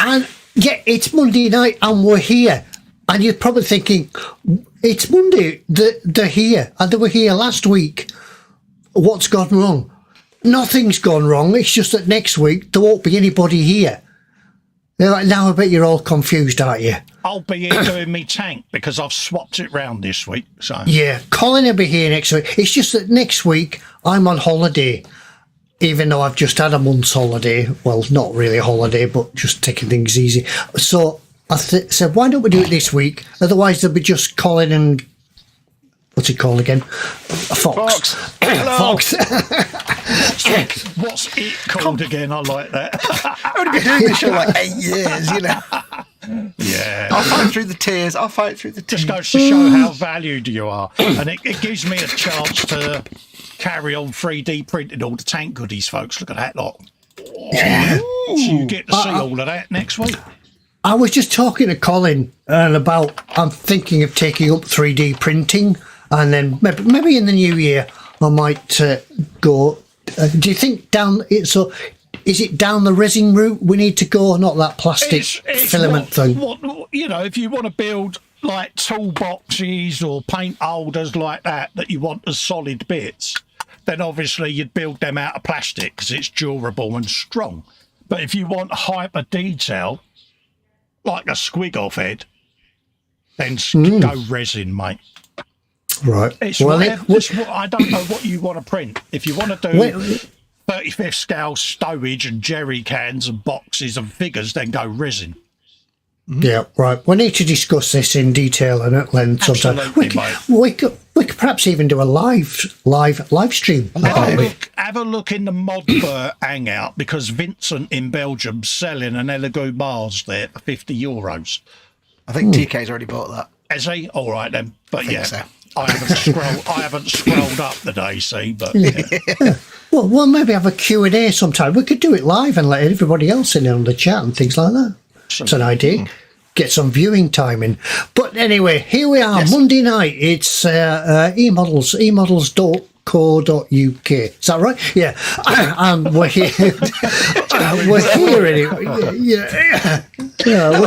And yeah, it's Monday night and we're here. And you're probably thinking, it's Monday, they're here. And they were here last week. What's gone wrong? Nothing's gone wrong. It's just that next week there won't be anybody here. They're like, now I bet you're all confused, aren't you? I'll be here doing me tank because I've swapped it round this week. So yeah, Colin will be here next week. It's just that next week I'm on holiday. Even though I've just had a month's holiday, well, not really a holiday, but just taking things easy. So I said, why don't we do it this week? Otherwise, there'll be just Colin and what's he called again? Foxx. Hello. Foxx. what's it called again? I like that. I've only been doing this show like 8 years, you know. Yeah. I'll fight through the tears. Just goes to show how valued you are, and it gives me a chance to carry on 3D printing all the tank goodies, folks. Look at that lot. Yeah. So you get to see all of that next week. I was just talking to Colin about I'm thinking of taking up 3D printing, and then maybe in the new year I might go. Do you think down it? So is it down the resin route we need to go, not that plastic filament thing? You know, if you want to build like toolboxes or paint holders like that you want as solid bits, then obviously you'd build them out of plastic because it's durable and strong. But if you want hyper detail, like a squig off head, then go resin, mate. Right. It's I don't know what you want to print. If you want to do 35th scale stowage and jerry cans and boxes and figures, then go resin. Yeah, right. We need to discuss this in detail and at length sometime. We could perhaps even do a live stream. Have a look in the Modbur hangout because Vincent in Belgium's selling an Elegoo Mars there for €50. I think TK's already bought that. Has he? All right then. But yeah, so. I haven't scrolled up the day, see. But yeah. Well, we'll maybe have a Q&A sometime. We could do it live and let everybody else in on the chat and things like that. It's an idea. Get some viewing time in. But anyway, here we are, Monday night. It's eModels, emodels.co.uk. Is that right? Yeah. And we're here. We're here anyway. We're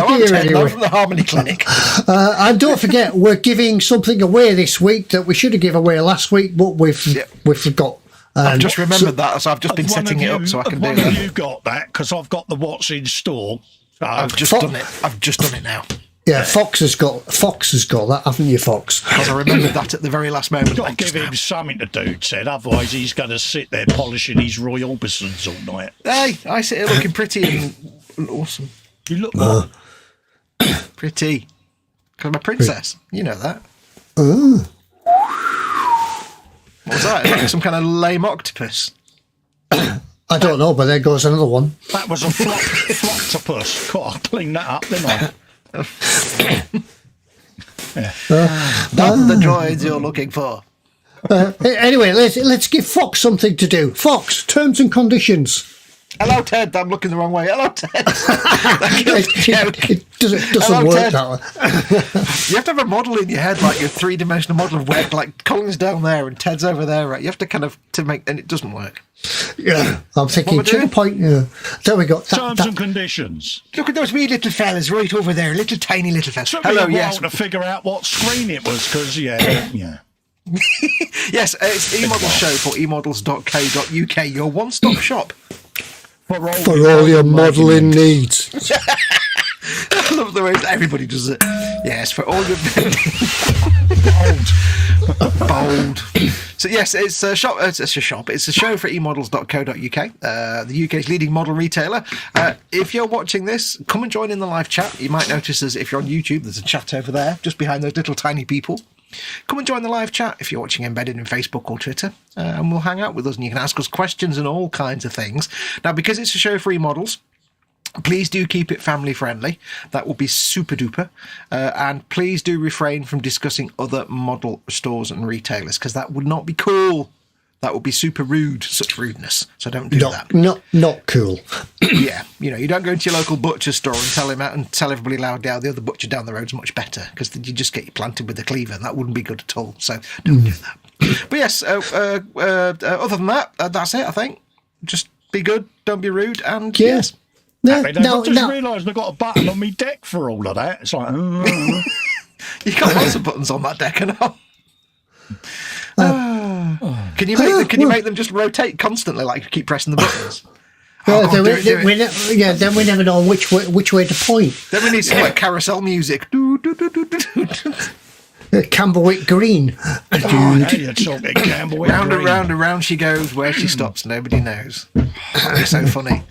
here anyway. From the Harmony Clinic. And don't forget, we're giving something away this week that we should have given away last week, but we've forgot. I've just remembered that, so I've just been setting it up so I can do that. You got that because I've got the what's in store. I've just done it. I've just done it now. Yeah, Foxx has got that, haven't you, Foxx? Because I remembered that at the very last moment. Got to give him something to do, Ted. Otherwise, he's going to sit there polishing his Roy Orbisons all night. Hey, I sit here looking pretty and awesome. You look Pretty. Because I'm a princess. You know that. Oh. What was that? Like some kind of lame octopus. I don't know, but there goes another one. That was a floctopus. God, I cleaned that up, didn't I? Not the droids you're looking for. Anyway, let's give Foxx something to do. Foxx, terms and conditions. Hello, Ted. I'm looking the wrong way. Hello, Ted. It doesn't Hello, work Ted. that way. You have to have a model in your head, like your three-dimensional model of where, like, Colin's down there and Ted's over there, right? You have to kind of, and it doesn't work. Yeah, I'm thinking, What to we're the point, there we go. Terms and conditions. Look at those wee little fellas right over there, little tiny little fellas. Took me Hello, a while yes. to figure out what screen it was, because, yeah. Yes, it's eModels show for eModels.co.uk, your one-stop shop. For all your modelling needs. I love the way everybody does it. Yes, for all your bold. So yes, it's a shop. It's a shop. It's a show for eModels.co.uk, the UK's leading model retailer. If you're watching this, come and join in the live chat. You might notice as if you're on YouTube, there's a chat over there, just behind those little tiny people. Come and join the live chat if you're watching embedded in Facebook or Twitter, and we'll hang out with us and you can ask us questions and all kinds of things. Now, because it's a show for eModels, please do keep it family friendly. That will be super duper. And please do refrain from discussing other model stores and retailers, because that would not be cool. That would be super rude, such rudeness. So don't do that. Not cool. Yeah, you don't go into your local butcher store and tell everybody loudly how the other butcher down the road's much better, because you just get you planted with a cleaver, and that wouldn't be good at all. So don't do that. But yes, other than that, that's it. I think just be good, don't be rude, and yes. I just realised I've got a button on my deck for all of that. It's like, you got lots of buttons on that deck, and all. Can you make them just rotate constantly, like you keep pressing the buttons? Then we never know which way to point. Then we need some like carousel music. Camberwick Green. Round and round and round she goes. Where she stops, nobody knows. It's so funny.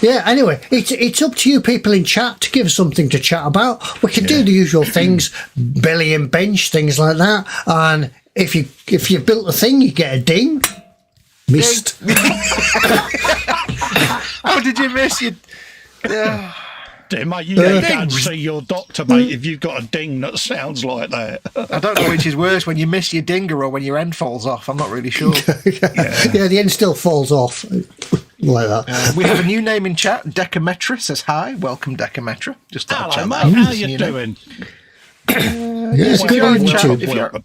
Yeah, anyway, it's up to you people in chat to give us something to chat about. We can do the usual things, belly and bench, things like that. And if you built a thing, you get a ding. Missed. How did you miss? Mate, you need to go and see your doctor, mate, if you've got a ding that sounds like that. I don't know which is worse, when you miss your dinger or when your end falls off. I'm not really sure. Yeah, the end still falls off. Like that. We have a new name in chat. Decametra says hi. Welcome, Decametra. Just hello, mate. How you doing? Yes, good on YouTube.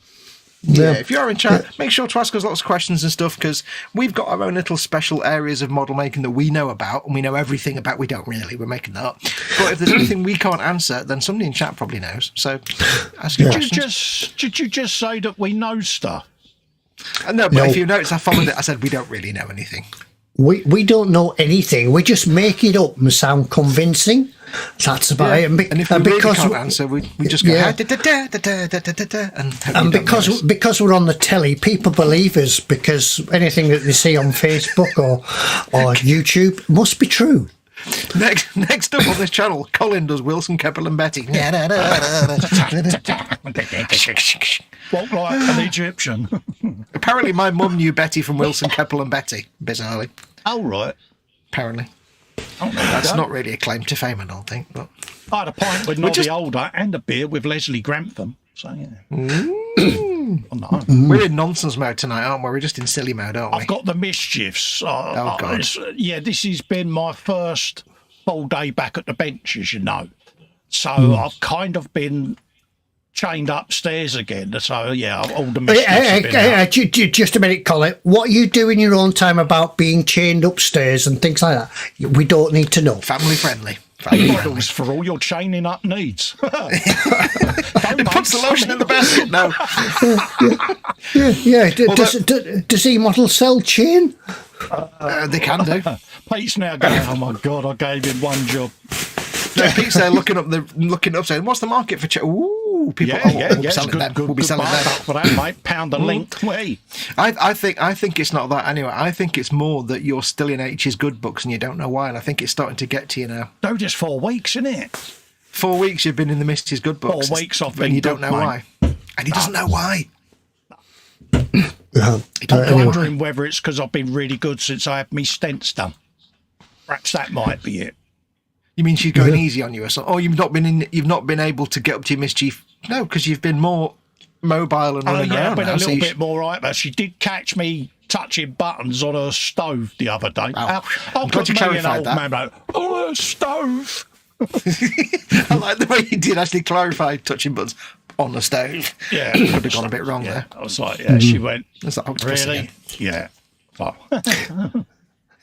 If you're in chat, make sure to ask us lots of questions and stuff, because we've got our own little special areas of model making that we know about, and we know everything about. We don't really. We're making that up. But if there's anything we can't answer, then somebody in chat probably knows. So ask your questions. Did you just say that we know stuff? No, but if you notice, I followed it. I said we don't really know anything. We don't know anything. We just make it up and sound convincing. That's about it. And if we really can't answer, we just go and because we're on the telly, people believe us because anything that they see on Facebook or YouTube must be true. Next up on this channel, Colin does Wilson, Keppel and Betty. Walk like an Egyptian. Apparently my mum knew Betty from Wilson, Keppel and Betty, bizarrely. Oh, right. Apparently. That's not really a claim to fame, I don't think. But I had a pint with Noddy Older and a beer with Leslie Grantham. So, yeah. We're in nonsense mode tonight, aren't we? We're just in silly mode, aren't we? I've got the mischiefs. God. This has been my first full day back at the bench, as you know. So I've kind of been chained upstairs again. So, yeah, all the mischiefs. Just a minute, Colin. What you do in your own time about being chained upstairs and things like that, we don't need to know. Family friendly. Models for all your chaining up needs. It puts the lotion in the basket. No. Does eModels sell chain? They can do. Pete's now going, oh my God, I gave him one job. No, Pete's there looking up saying, what's the market for chain? Ooh. Ooh, people. Yeah, We'll be selling them. We'll be selling them. for that, mate. Pound a link. Hey. I think it's not that anyway. I think it's more that you're still in H's good books and you don't know why. And I think it's starting to get to you now. No, just 4 weeks, isn't it? 4 weeks you've been in the Mrs. Good books. 4 weeks I've been. And you don't good, know mate. why. And he doesn't know why. I'm wondering whether it's because I've been really good since I had me stents done. Perhaps that might be it. You mean she's going easy on you or something? Or you've not been able to get up to your mischief? No, because you've been more mobile and running around. I've been now, a little bit more hyper. She did catch me touching buttons on her stove the other day. I'm glad you clarified that. Man, on her stove. I like the way you did actually clarify touching buttons on the stove. Yeah. Could have gone a bit wrong there. I was like, yeah, she went, That's like octopus really? again. Yeah. Oh.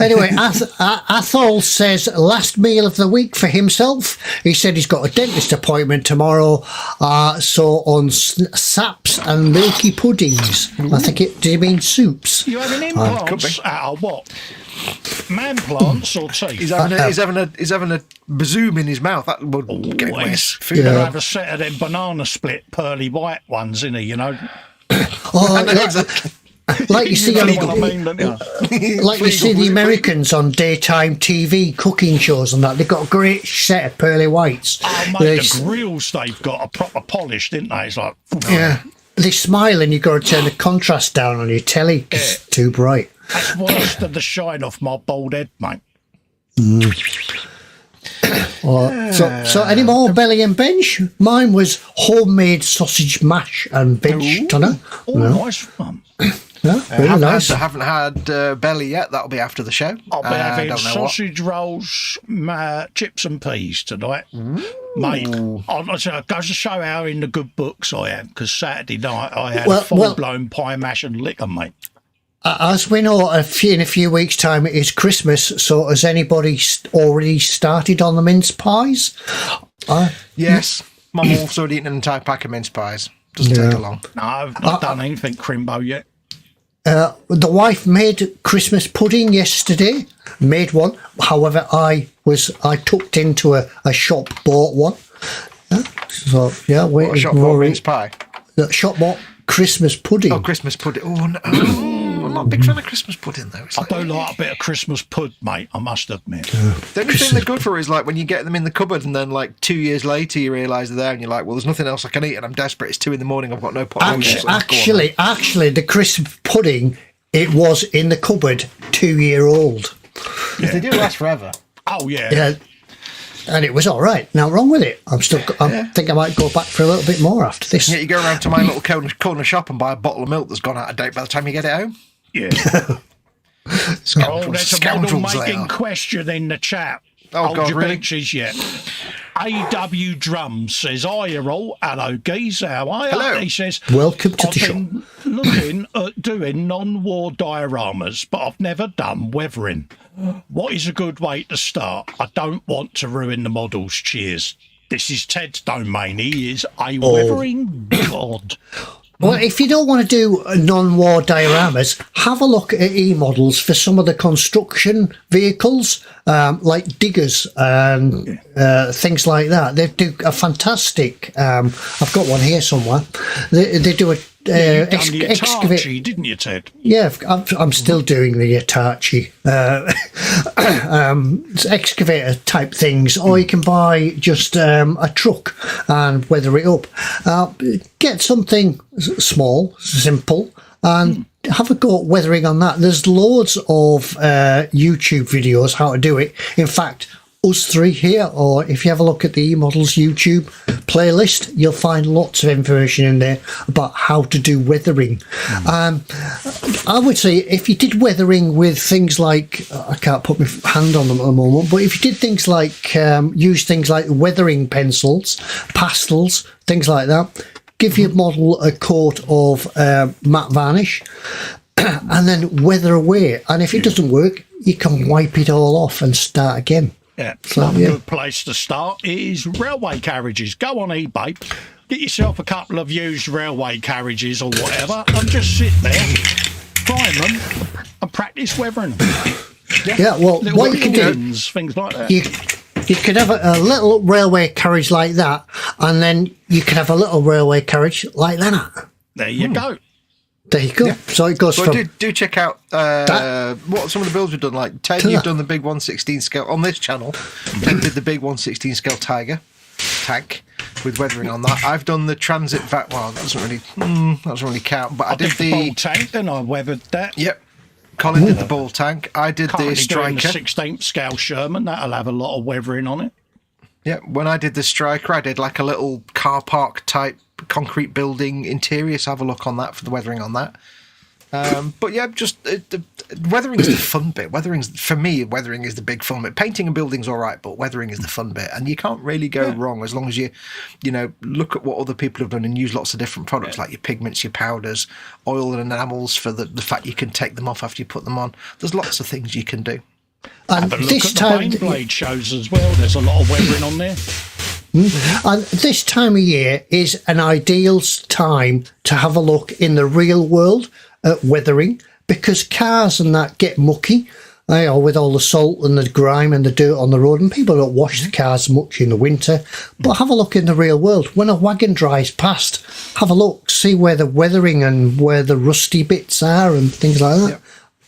Anyway, Athol says last meal of the week for himself. He said he's got a dentist appointment tomorrow. So on saps and milky puddings. I think did he mean soups? You having implants out of what? Man plants or teeth? He's having a bazoom in his mouth. That would get away his food. He's have a set of them banana split pearly white ones, isn't he? You know. Like you see, You know on, what I mean, don't you? like you see the Americans on daytime TV cooking shows and that. They've got a great set of pearly whites. Oh, mate, the grills they've got are proper polished, didn't they? It's like, yeah, they smile and you've got to turn the contrast down on your telly because it's too bright. that's worse than the shine off my bald head, mate. So any more belly and bench? Mine was homemade sausage mash and bench tunner. Oh, nice one. Yeah, really nice. I haven't had belly yet. That'll be after the show. I'll be having don't know sausage rolls, chips and peas tonight. Mate, I goes to show how in the good books I am, because Saturday night I had a full-blown pie mash and liquor, mate. As we know, in a few weeks' time it is Christmas, so has anybody already started on the mince pies? Yes. Mum also had eaten an entire pack of mince pies. Doesn't take long. No, I've not done anything crimbo yet. The wife made Christmas pudding yesterday. Made one. However, I tucked into a shop, bought one. So yeah, What, a shop bought mince pie? The shop bought Christmas pudding. Oh, Christmas pudding. Oh, no. I'm not a big fan of Christmas pudding, though. I do like a bit of Christmas pud, mate, I must admit. The only thing they're good for is like when you get them in the cupboard and then like 2 years later you realise they're there and you're like, well, there's nothing else I can eat and I'm desperate. It's 2 a.m. I've got no pot. Actually, the Christmas pudding, it was in the cupboard 2-year-old. Yeah. They do last forever. Oh, yeah. Yeah. And it was all right. Now, wrong with it. I think I might go back for a little bit more after this. Yeah, you go around to my little corner shop and buy a bottle of milk that's gone out of date by the time you get it home. Yeah. Scoundrels, there's a scoundrels they model-making are. question in the chat. Oh, Hold God, your really? benches yet. AW Drums says, hiya all. Hello, geez. How are you? Hello. He says, Welcome to I've the shop. been looking at doing non-war dioramas, but I've never done weathering. What is a good way to start? I don't want to ruin the models. Cheers. This is Ted's domain. He is a weathering god. Well, if you don't want to do non-war dioramas, have a look at eModels for some of the construction vehicles, like diggers and things like that. They do a fantastic. I've got one here somewhere. They do a excavate, didn't you, Ted? Yeah, I'm still doing the Hitachi excavator type things, or you can buy just a truck and weather it up. Get something small, simple, and have a go at weathering on that. There's loads of YouTube videos how to do it. In fact, us three here, or if you have a look at the eModels YouTube playlist, you'll find lots of information in there about how to do weathering. I would say if you did weathering with things like, I can't put my hand on them at the moment, but if you did things like use things like weathering pencils, pastels, things like that, give your model a coat of matte varnish and then weather away. And if it doesn't work, you can wipe it all off and start again. Yeah, So, a yeah. good place to start is railway carriages. Go on eBay, get yourself a couple of used railway carriages or whatever, and just sit there, prime them, and practice weathering them. Yeah, well, Little what you can do, things like that. You could have a little railway carriage like that, and then you could have a little railway carriage like that. There you go. There you go. Yeah. So it goes from... Do check out what some of the builds we've done. Like Ted, you've done the big 1/16 scale on this channel. Ted did the big 1/16 scale Tiger tank with weathering on that. I've done the transit vat. Well, that doesn't really count. But I did the ball tank, and I weathered that. Yep. Colin did the ball tank. I did Currently the striker. doing the 16th scale Sherman. That'll have a lot of weathering on it. Yeah. When I did the striker, I did like a little car park type concrete building interior. So have a look on that for the weathering on that. But yeah, just the weathering is the fun bit. For me, weathering is the big fun bit. Painting and building's all right, but weathering is the fun bit, and you can't really go wrong as long as you look at what other people have done and use lots of different products like your pigments, your powders, oil and enamels for the fact you can take them off after you put them on. There's lots of things you can do. And have a look at the Bane Blade shows as well. There's a lot of weathering on there. And this time of year is an ideal time to have a look in the real world at weathering, because cars and that get mucky, with all the salt and the grime and the dirt on the road, and people don't wash the cars much in the winter. But have a look in the real world. When a wagon drives past, have a look, see where the weathering and where the rusty bits are and things like that.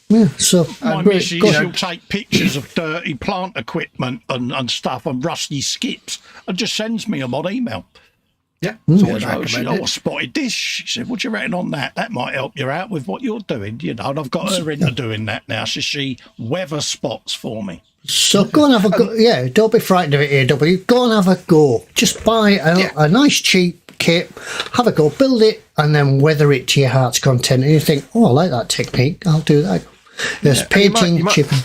Yeah, so my missus, she'll take pictures of dirty plant equipment and stuff and rusty skips and just sends me them on email. Yeah, I spotted this. She said, "What do you reckon on that? That might help you out with what you're doing." And I've got her into doing that now. So she weather spots for me. So go and have a go. Yeah, don't be frightened of it, AW. Go and have a go. Just buy a nice cheap kit, have a go, build it, and then weather it to your heart's content. And you think, "Oh, I like that technique. I'll do that." There's painting, chipping.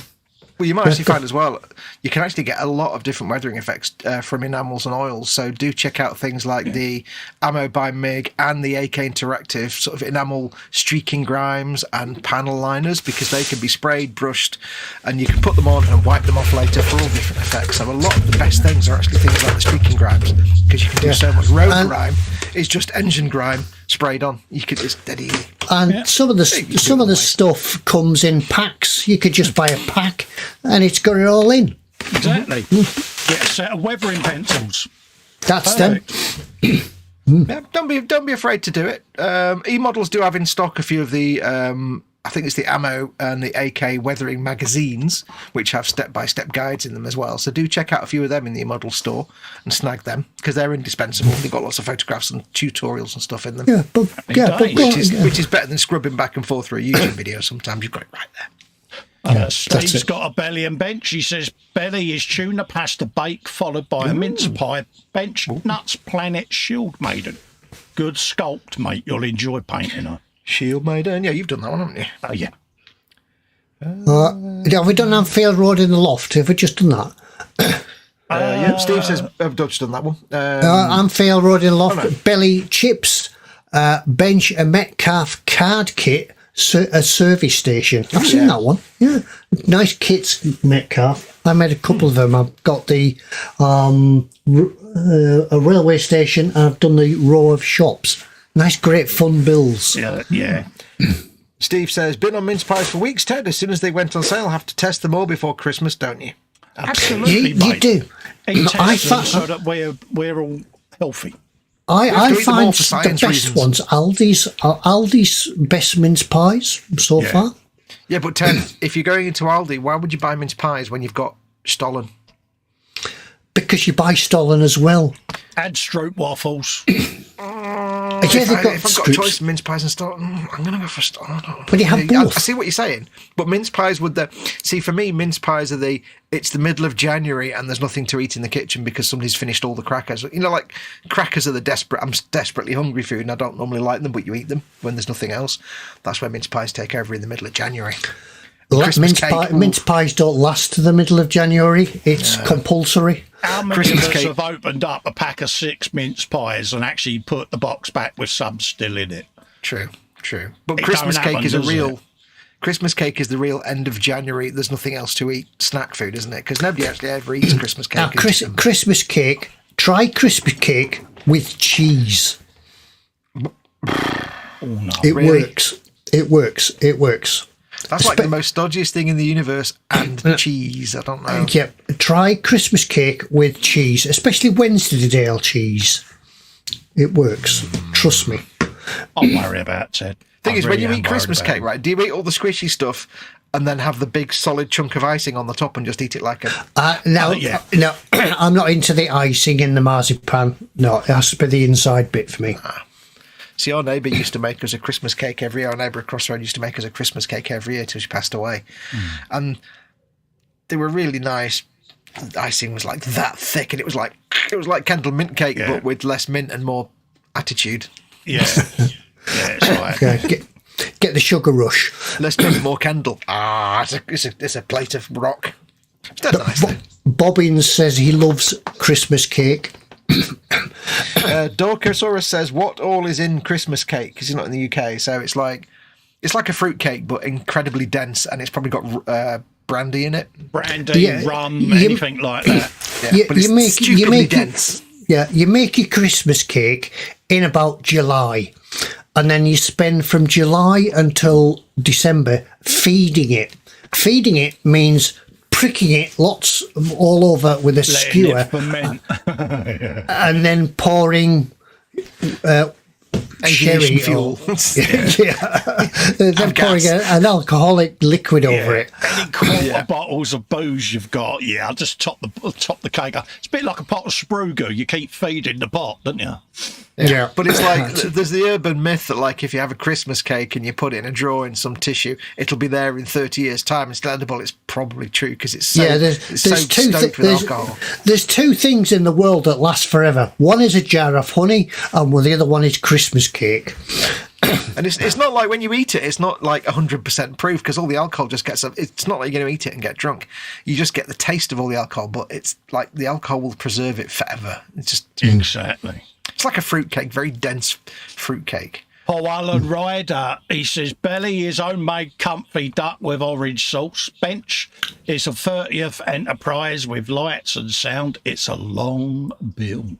Well, you might actually find as well, you can actually get a lot of different weathering effects from enamels and oils. So do check out things like the Ammo by MIG and the AK Interactive sort of enamel streaking grimes and panel liners, because they can be sprayed, brushed, and you can put them on and wipe them off later for all different effects. So a lot of the best things are actually things like the streaking grimes, because you can do so much. Road grime is just engine grime sprayed on. It's dead easy. And some of the stuff comes in packs. You could just buy a pack, and it's got it all in. Exactly. Get a set of weathering pencils. That's perfect. Yeah, don't be afraid to do it. eModels do have in stock a few of the I think it's the ammo and the AK weathering magazines, which have step-by-step guides in them as well. So do check out a few of them in the eModels store and snag them, because they're indispensable. They've got lots of photographs and tutorials and stuff in them. Which is better than scrubbing back and forth through a YouTube video. Sometimes you've got it right there. Steve's got a belly and bench. He says belly is tuna pasta bake followed by a mince pie. Bench nuts planet shield maiden. Good sculpt, mate. You'll enjoy painting her. Shield maiden. Yeah, you've done that one, haven't you? Oh yeah. Have we done Anfield Road in the loft? Have we just done that? Yeah. Steve says I've just done that one. Anfield Road in the loft. Belly chips. Bench a Metcalf card kit. A service station. I've seen that one. Yeah, nice kits, Metcalf. I made a couple of them. I've got the a railway station, and I've done the row of shops. Nice, great, fun bills. Yeah. Steve says, been on mince pies for weeks, Ted. As soon as they went on sale, have to test them all before Christmas, don't you? Absolutely, you do. I find so that we're all healthy. I find the best ones Aldi's best mince pies so far. Yeah, but Ted, if you're going into Aldi, why would you buy mince pies when you've got Stollen? Because you buy Stollen as well. Add stroop waffles. If I've got a choice of mince pies and Stollen, I'm going to go for Stollen. But you have both. I see what you're saying, but mince pies see, for me, mince pies are it's the middle of January and there's nothing to eat in the kitchen because somebody's finished all the crackers. You know, like crackers are I'm desperately hungry food and I don't normally like them, but you eat them when there's nothing else. That's where mince pies take over in the middle of January. Mince pies don't last to the middle of January. It's compulsory. Our members have opened up a pack of 6 mince pies and actually put the box back with some still in it. True. But Christmas cake is Christmas cake is the real end of January. There's nothing else to eat. Snack food, isn't it? Because nobody actually ever eats Christmas cake. Now, Christmas cake. Try Christmas cake with cheese. Oh no! It works. That's like the most dodgiest thing in the universe, and cheese. I don't know. Yeah, try Christmas cake with cheese, especially Wednesdaydale cheese. It works. Trust me. I'll worry about Ted. Thing is, when you eat Christmas cake, right? Do you eat all the squishy stuff and then have the big solid chunk of icing on the top and just eat it like a? No, I'm not into the icing in the marzipan. No, it has to be the inside bit for me. See, our neighbour used to make us a Christmas cake every year. Our neighbour across the road used to make us a Christmas cake every year till she passed away. And they were really nice. The icing was like that thick, and it was like Kendall mint cake, but with less mint and more attitude. Yeah, it's like get the sugar rush. Less mint, more Kendall. It's a plate of rock. It's dead nice. Bobbins says he loves Christmas cake. Dorcosaurus says, "What all is in Christmas cake?" Because he's not in the UK, so it's like a fruit cake, but incredibly dense, and it's probably got brandy in it. Brandy, rum, anything like that. But it's stupidly dense. You make your Christmas cake in about July, and then you spend from July until December feeding it. Feeding it means pricking it lots all over with a skewer, and then pouring sherry fuel. Then pouring an alcoholic liquid over it. Any quarter bottles of booze you've got, I'll just top the cake up. It's a bit like a pot of Spruger. You keep feeding the pot, don't you? Yeah, but it's like there's the urban myth that like if you have a Christmas cake and you put it in a drawer in some tissue, it'll be there in 30 years' time. It's edible. It's probably true because it's so stoked with alcohol. There's two things in the world that last forever. One is a jar of honey, and the other one is Christmas cake. And it's not like when you eat it, it's not like 100% proof because all the alcohol just gets up. It's not like you're going to eat it and get drunk. You just get the taste of all the alcohol, but it's like the alcohol will preserve it forever. It's just exactly. It's like a fruitcake, very dense fruitcake. Paul Allen Ryder, he says, Belly is homemade comfy duck with orange sauce. Bench is a 30th Enterprise with lights and sound. It's a long build.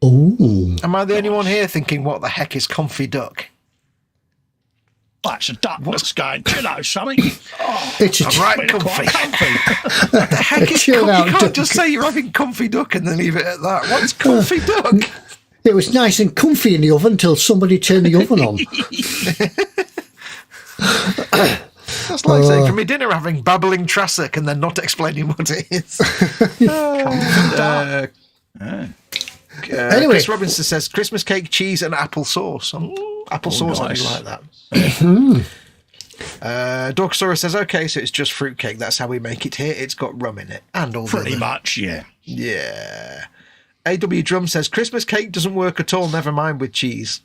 Ooh. Am I the only one here thinking, what the heck is comfy duck? That's a duck that's going, you know something? Oh, it's right, comfy. What the heck is comfy? You can't just say you're having comfy duck and then leave it at that. What's comfy duck? It was nice and comfy in the oven until somebody turned the oven on. That's like saying, for me dinner, having babbling Trassic and then not explaining what it is. Anyway, Chris Robinson says, Christmas cake, cheese and apple sauce. Apple sauce, nice. I do like that. Dorcosaurus says, okay, so it's just fruitcake. That's how we make it here. It's got rum in it. And all pretty much, yeah. Yeah. AW Drum says, Christmas cake doesn't work at all, never mind with cheese.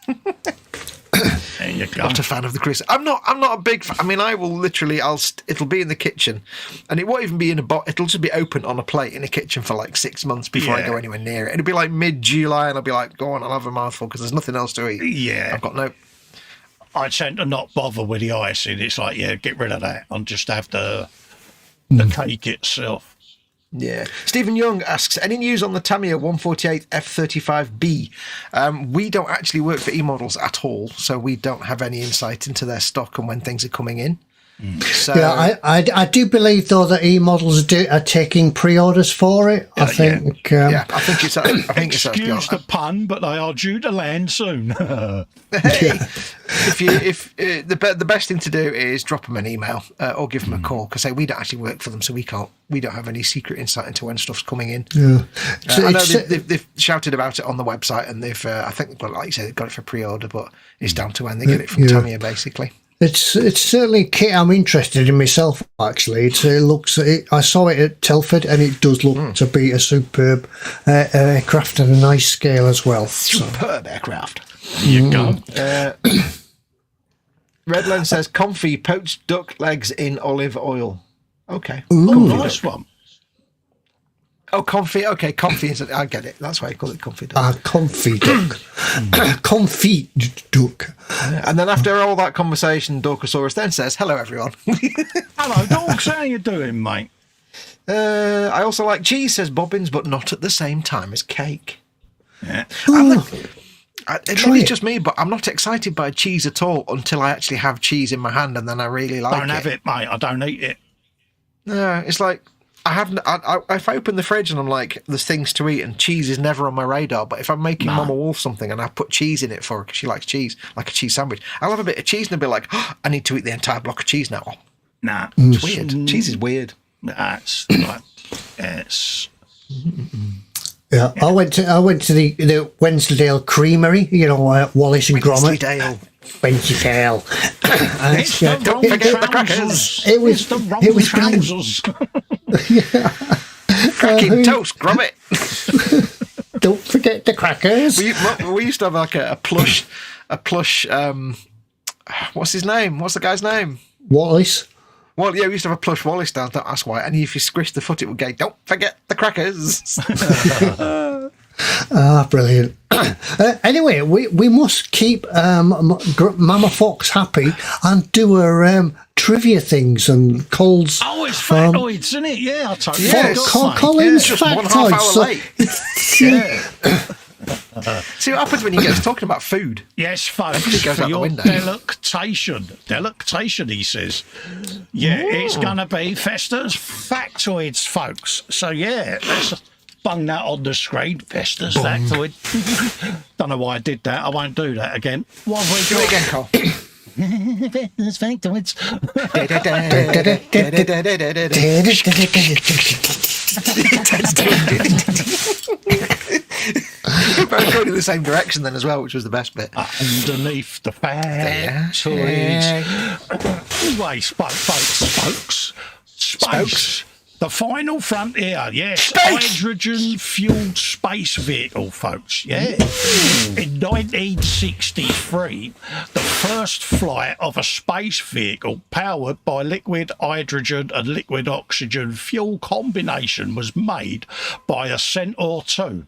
There you go. Not a fan of the Christmas. I'm not a big fan. I mean, I will literally, it'll be in the kitchen and it won't even be in a box. It'll just be open on a plate in the kitchen for like 6 months before I go anywhere near it. It'll be like mid-July and I'll be like, go on, I'll have a mouthful because there's nothing else to eat. Yeah. I've got no... I tend to not bother with the icing. It's like, get rid of that and just have the cake itself. Yeah. Stephen Young asks, any news on the Tamiya 148 F35B? We don't actually work for eModels at all, so we don't have any insight into their stock and when things are coming in. So, yeah, I do believe though that eModels are taking pre-orders for it. I think. I think it's. Excuse the pun, but they are due to land soon. Hey, if the best thing to do is drop them an email or give them a call because we don't actually work for them, so we don't have any secret insight into when stuff's coming in. Yeah. I know they've shouted about it on the website, and they've I think they've got, like you said, they've got it for pre-order, but it's down to when they get it from Tamiya, basically. It's certainly a kit I'm interested in myself. Actually, I saw it at Telford, and it does look to be a superb aircraft at a nice scale as well. Superb aircraft. You go. Redland says, comfy poached duck legs in olive oil. Okay. Ooh, nice one. Oh, comfy. Okay, comfy is. I get it. That's why I call it comfy duck. Comfy duck. Comfy duck. And then after all that conversation, Dorcosaurus then says, hello, everyone. Hello, dogs. How you doing, mate? I also like cheese, says Bobbins, but not at the same time as cake. Yeah. Maybe it's just me, but I'm not excited by cheese at all until I actually have cheese in my hand, and then I really like it. Don't have it, mate. I don't eat it. No, it's like if I open the fridge and I'm like, there's things to eat, and cheese is never on my radar. But if I'm making Mama Wolf something and I put cheese in it for her because she likes cheese, like a cheese sandwich, I'll have a bit of cheese and I'll be like, oh, I need to eat the entire block of cheese now. Nah, it's weird. Cheese is weird. That's like it's. Yeah, I went to the Wensleydale Creamery, Wallace and Gromit. Wensleydale. Don't forget the crackers. It was trousers. Cracking toast, Gromit. Don't forget the crackers. We used to have like a plush. What's his name? What's the guy's name? Wallace. Well, yeah, we used to have a plush Wallace down. Don't ask why. And if you squish the foot, it would go, don't forget the crackers. Brilliant. Anyway, we must keep Mama Foxx happy and do her trivia things and Cole's. Oh, it's factoids, isn't it? Yeah, I totally forgot. Colin's just 1.5 factoids. hour late. See what happens when you get to talking about food. Yes, folks, It goes for out the your window. delectation, he says. Yeah, it's going to be Festa's factoids, folks. So, yeah, let's bung that on the screen. Festa's factoid. Don't know why I did that. I won't do that again. What have we Do it again, Cole. Festa's factoids. We're both going in the same direction then as well, which was the best bit. Underneath the factoids. Anyway, folks. Space. The final frontier, yes. Hydrogen-fueled space vehicle, folks, yeah. In 1963, the first flight of a space vehicle powered by liquid hydrogen and liquid oxygen fuel combination was made by a Centaur 2.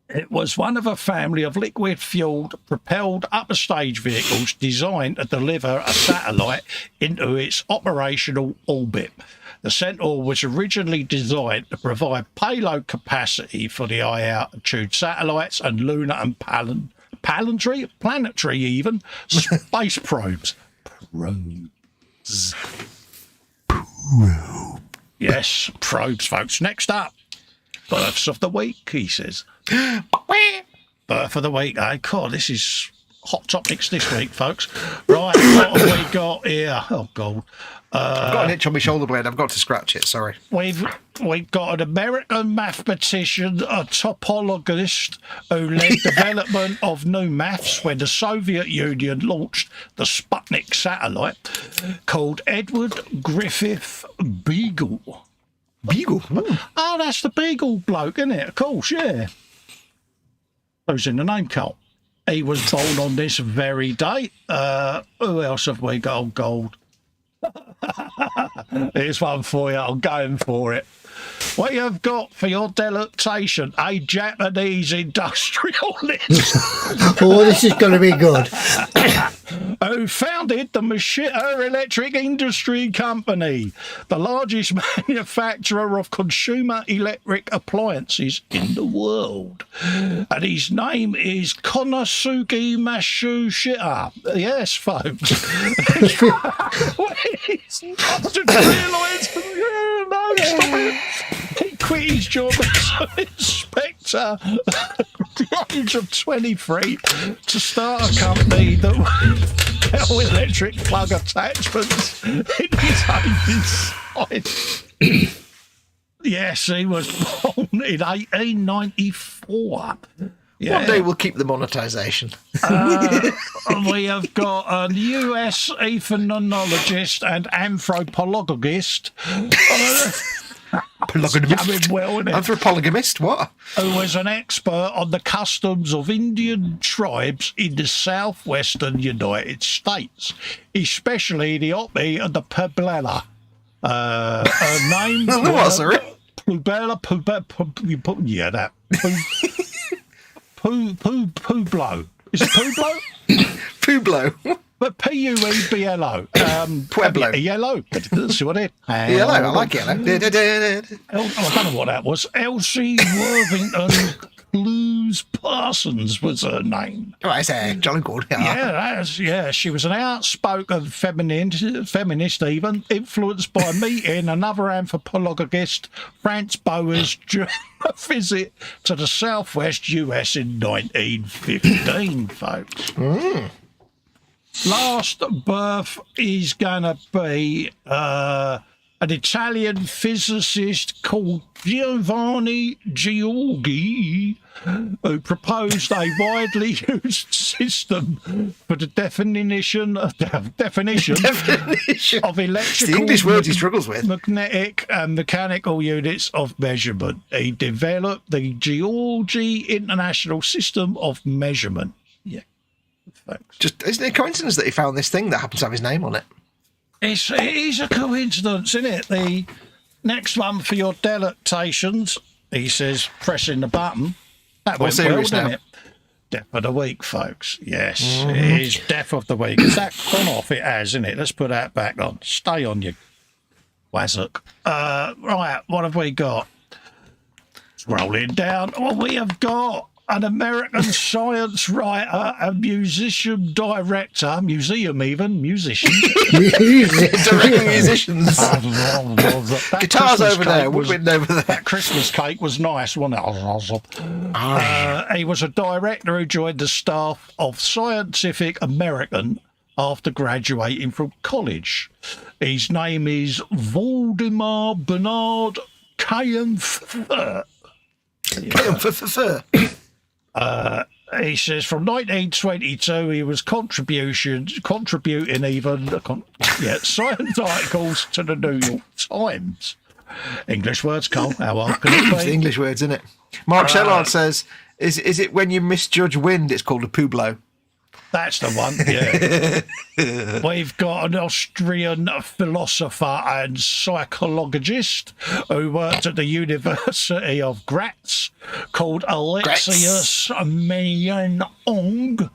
It was one of a family of liquid-fueled, propelled upper-stage vehicles designed to deliver a satellite into its operational orbit. The Centaur was originally designed to provide payload capacity for the high-altitude satellites and lunar and planetary even, space probes. Yes, probes, folks. Next up, births of the week, he says. Birth of the week, eh? God, this is hot topics this week, folks. Right, what have we got here? Oh, God. I've got an itch on my shoulder blade. I've got to scratch it. Sorry. We've got an American mathematician, a topologist who led development of new maths when the Soviet Union launched the Sputnik satellite, called Edward Griffith Beagle. Beagle. Oh, that's the Beagle bloke, isn't it? Of course, yeah. Who's in the name cult? He was born on this very day. Who else have we got on gold? Here's one for you. I'm going for it. What you've got for your delectation, a Japanese industrialist. Oh, this is going to be good. Who founded the Mashita Electric Industry Company, the largest manufacturer of consumer electric appliances in the world. And his name is Konosuke Matsushita. Yes, folks. Wait, I didn't realise. No, stop it. He quit his job as an inspector at the age of 23 to start a company that would sell electric plug attachments in his own design. Yes, he was born in 1894. Yeah. One day we'll keep the monetisation. We have got a US ethnologist and anthropologist. Anthropologist, what? Who was an expert on the customs of Indian tribes in the southwestern United States, especially the Hopi and the Puebla. Her name What, sorry? Puebla, yeah, that. Pueblo. Is it Pueblo? Pueblo. But Pueblo. Pueblo. Yellow. See what it? Yellow. I like yellow. I don't know what that was. Elsie Worthington Blues Parsons was her name. Oh, I say, jolly good. Yeah, she was an outspoken feminist even, influenced by meeting another anthropologist, Franz Boas, during a visit to the southwest US in 1915, folks. Last birth is going to be an Italian physicist called Giovanni Giorgi, who proposed a widely used system for the definition of electrical, It's the English words he struggles with. magnetic and mechanical units of measurement. He developed the Giorgi International System of Measurement. Yeah, thanks. Just isn't it a coincidence that he found this thing that happens to have his name on it? It is a coincidence, isn't it? The next one for your delectations, he says, pressing the button. That went well, serious didn't now. it? Death of the week, folks. Yes, it is death of the week. Has that gone off? It has, isn't it? Let's put that back on. Stay on, you wazzock. Right, what have we got? Scrolling down. Well, we have got an American science writer, a musician director, musician. Directing musicians. Guitars over there, woodwind over there. That Christmas cake was nice, wasn't it? He was a director who joined the staff of Scientific American after graduating from college. His name is Valdemar Bernard Kayenfurt. He says from 1922 he was contributing even science articles to the New York Times. English words, Cole. How hard can it It's the be? English words, isn't it? Mark Shellard says, is it when you misjudge wind, it's called a pooblo? That's the one, yeah. We've got an Austrian philosopher and psychologist who worked at the University of Graz called Alexius Meinong.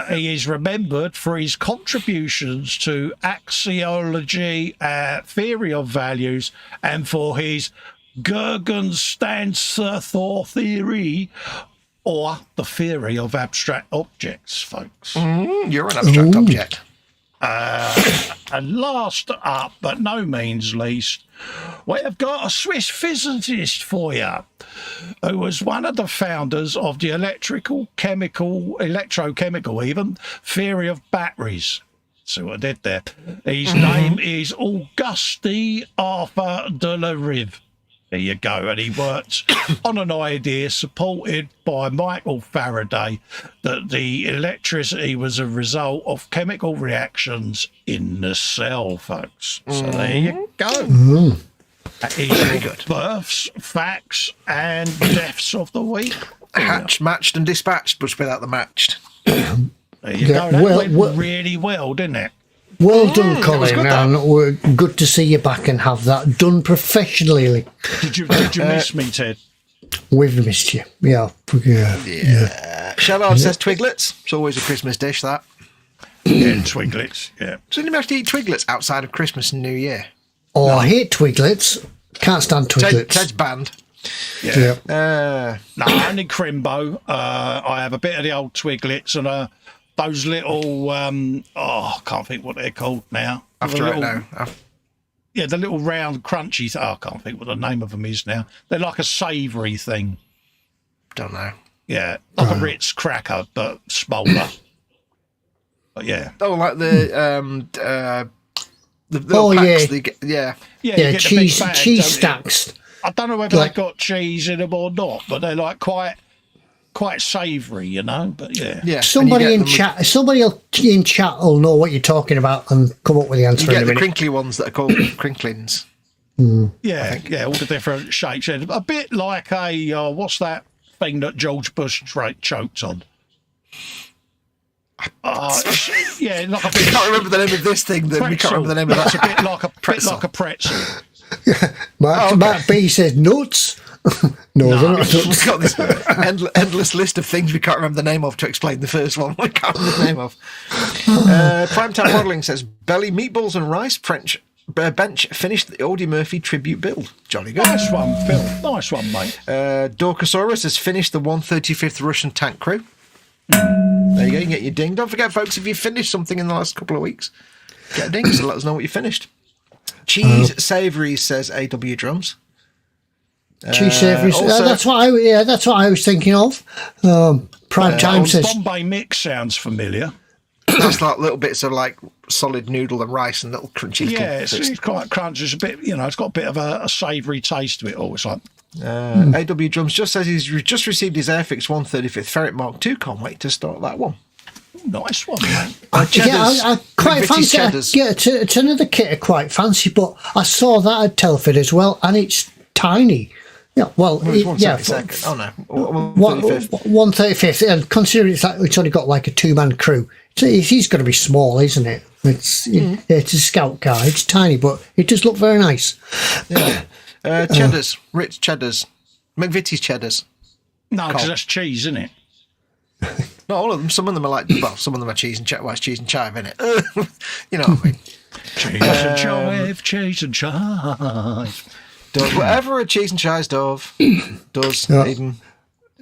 He is remembered for his contributions to axiology, theory of values, and for his Gegenstandsthor theory, or the theory of abstract objects, folks. You're an abstract object. And last up, but no means least, we have got a Swiss physicist for you, who was one of the founders of the electrochemical even, theory of batteries. See what I did there? His name is Auguste Arthur de la Rive. There you go. And he worked on an idea supported by Michael Faraday that the electricity was a result of chemical reactions in the cell, folks. So there you go. That is your births, facts, and deaths of the week. Hatched, matched, and dispatched, but without the matched. There you go. That went really well, didn't it? Well done, Colin, good, and we're good to see you back and have that done professionally. Did you miss me, Ted? We've missed you. Yeah. Shellard says twiglets. It's always a Christmas dish, that. Yeah, twiglets, yeah. Does anybody actually eat twiglets outside of Christmas and New Year? Oh, no. I hate twiglets. Can't stand twiglets. Ted's banned. Yeah. No, only Crimbo. I have a bit of the old twiglets and those little, I can't think what they're called now. After it now. Yeah, the little round crunchy, I can't think what the name of them is now. They're like a savoury thing. Don't know. Yeah, like a Ritz cracker, but smaller. But yeah. Oh, like the little packs. Yeah, cheese stacks. I don't know whether they've got cheese in them or not, but they're like quite savoury, you know. But yeah. Somebody in chat will know what you're talking about and come up with the answer. You get in a the minute. crinkly ones that are called crinklings. Yeah, all the different shapes. A bit like a what's that thing that George Bush choked on? Yeah, like a bit. I can't remember the name of this thing. Then we can't remember the name of that. It's a bit like a pretzel. Matt B says nuts. No, they're not nuts. We've got this endless list of things we can't remember the name of to explain the first one. We can't remember the name of. Primetime Modelling says belly, meatballs and rice, French Bench finished the Audie Murphy tribute build. Jolly good. Nice one, Phil. Nice one, mate. Dorkosaurus has finished the 135th Russian tank crew. There you go. You can get your ding. Don't forget, folks, if you finished something in the last couple of weeks, get a ding. So let us know what you finished. Cheese Savouries says AW Drums. Cheese Savouries. Also- That's what I was thinking of. Prime Time says. Bombay mix sounds familiar. That's like little bits of like solid noodle and rice and little crunchy. Yeah, it's quite crunchy. It's a bit, it's got a bit of a savoury taste to it all. It's like, AW Drums just says he's just received his Airfix 135th Ferret Mark II. Can't wait to start that one. nice one, mate. I quite fancy. It's another kit I quite fancy, but I saw that at Telford as well, and it's tiny. Yeah, well, It's 172nd. Oh no, 135th. 135th, and considering it's only got like a 2-man crew, he's going to be small, isn't it? It's a scout car. It's tiny, but it does look very nice. Yeah. Cheddars, rich cheddars, McVitie's cheddars. No, because that's cheese, isn't it? Not all of them. Some of them are like, well, some of them are cheese and chive. Well, it's cheese and chive, isn't it? You know what I mean? Cheese and chive, cheese and chive. Does whatever a cheese and chive does. Even.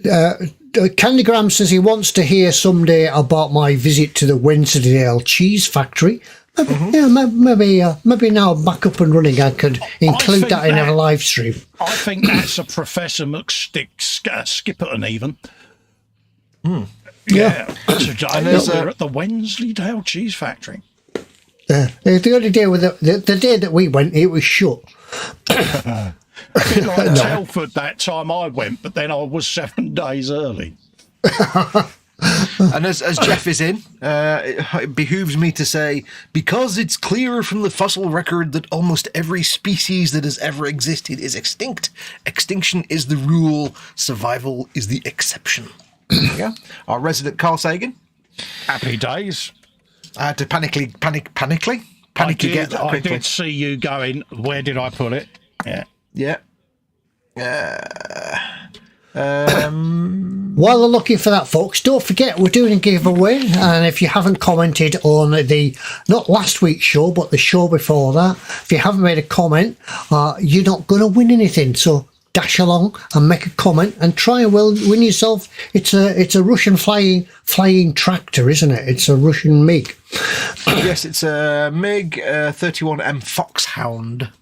Candygram says he wants to hear someday about my visit to the Wensleydale cheese factory. Maybe now I'm back up and running, I could include that in a live stream. I think that's a Professor Skipperton even. Yeah. Today we're at the Wensleydale cheese factory. The only day the day that we went, it was shut. A bit like Telford that time I went, but then I was 7 days early. And as Jeff is in, it behooves me to say, because it's clear from the fossil record that almost every species that has ever existed is extinct, extinction is the rule, survival is the exception. Yeah. Our resident Carl Sagan. Happy days. I had to panicky get that quickly. I did see you going, where did I put it? Yeah. While they're looking for that, folks, don't forget we're doing a giveaway, and if you haven't commented on the not last week's show but the show before that, if you haven't made a comment, you're not going to win anything. So dash along and make a comment and try and win yourself. It's a Russian flying tractor, isn't it? It's a Russian MiG. Yes, it's a MiG 31M Foxhound.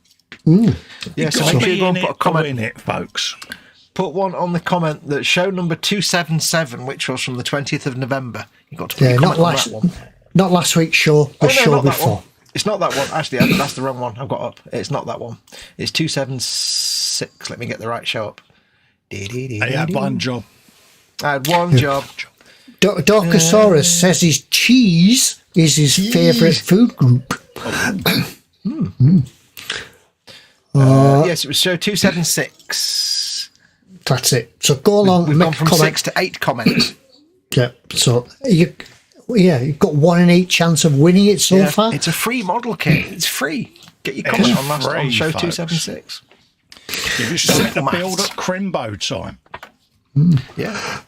Yeah, so make sure you go and put a comment in it, folks. Put one on the comment that show number 277, which was from the 20th of November. You got to put your comment on that one. Not last week's show, the show before. It's not that one. Actually, that's the wrong one I've got up. It's not that one. It's 276. Let me get the right show up. I had one job. I had one job. Dorkosaurus says his cheese is his favourite food group. Yes, it was show 276. That's it. So go along and We've make gone from a comment. 6 to 8 comments. Yeah. So you've got 1 in 8 chance of winning it so far. It's a free model kit. It's free. Get your comment on show folks. 276. Give yourself a build at Crimbo time. Yeah.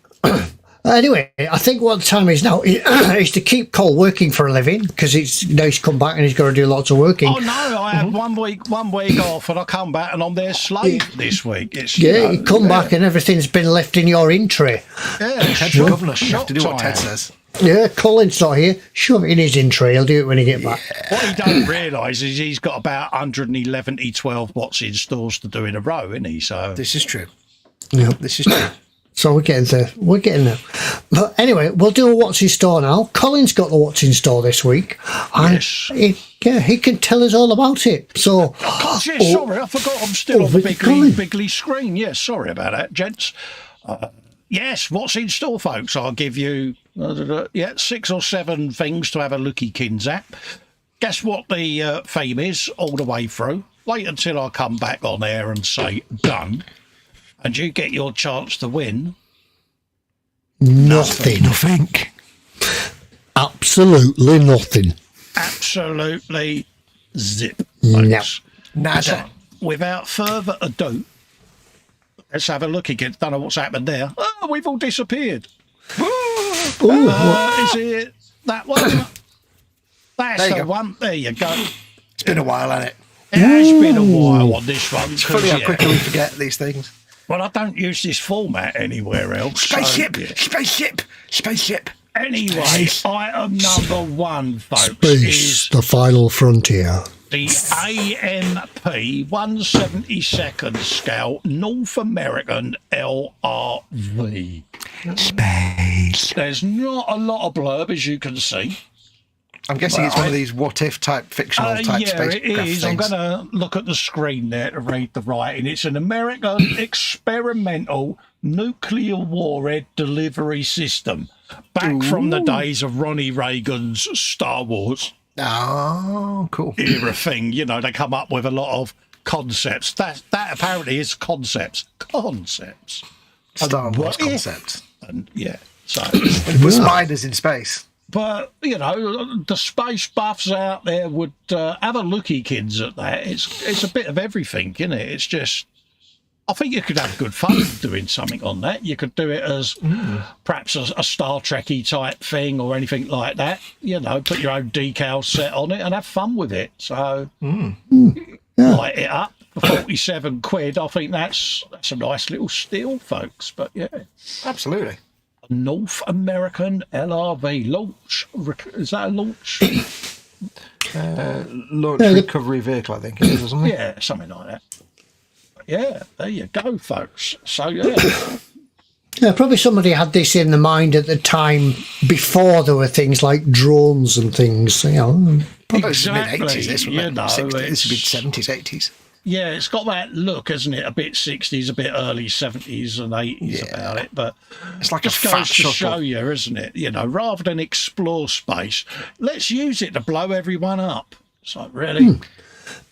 Anyway, I think what the time is now is to keep Cole working for a living, because now he's come back and he's got to do lots of working. Oh no, I had 1 week off, and I come back and I'm their slave this week. It's you come back and everything's been left in your in tray. Yeah, Ted's the governor. You have to do what Ted says. Yeah, Colin's not here. Shove it in his in tray. He'll do it when he get back. What he don't realise is he's got about 111 12 watts in stores to do in a row, isn't he? So This is true. Yeah. This is true. So we're getting there. But anyway, we'll do a what's in store now. Colin's got the what's in store this week. And Yes. he can tell us all about it. So, sorry, I forgot I'm still on the bigly screen. Yes, sorry about that, gents. Yes, what's in store, folks? I'll give you 6 or 7 things to have a lookykins at. Guess what the theme is all the way through? Wait until I come back on air and say done. And you get your chance to win. Nothing. Absolutely nothing. Absolutely zip. No. Nada. So, without further ado, let's have a look again. Don't know what's happened there. Oh, we've all disappeared. Is it that one? That's the one. There you go. It's been a while, hasn't it? It has been a while on this one. It's funny how quickly we forget these things. Well, I don't use this format anywhere else. Spaceship, so, yeah. spaceship. Anyway, item number 1, folks, Space, is the final frontier. the AMP 1/72nd scale North American LRV. Space. There's not a lot of blurb, as you can see. I'm guessing it's one of these what-if type, fictional type yeah, spacecraft it is. things. I'm going to look at the screen there to read the writing. It's an American experimental nuclear warhead delivery system. Back from the days of Ronnie Reagan's Star Wars Oh, cool. era thing. You know, they come up with a lot of concepts. That apparently is concepts. Concepts. Star Wars what if? concept. And yeah, so... With spiders in space. But, you know, the space buffs out there would have a looky, kids, at that. It's a bit of everything, isn't it? It's just... I think you could have good fun doing something on that. You could do it as perhaps a Star Trek-y type thing or anything like that. You know, put your own decal set on it and have fun with it. So, light it up for 47 quid. I think that's a nice little steal, folks. But, yeah. Absolutely. North American LRV launch. Is that a launch? Launch recovery vehicle, I think it is, or something. Yeah, something like that. But yeah, there you go, folks. So, yeah. Yeah, probably somebody had this in the mind at the time before there were things like drones and things, you know. Exactly. Mid-80s, this would You be know, 60s, this would be it's- 70s, 80s. Yeah, it's got that look, isn't it? A bit 60s, a bit early 70s and 80s about it. But It's like just a fat goes to shuttle. show you, isn't it? You know, rather than explore space, let's use it to blow everyone up. It's like, really?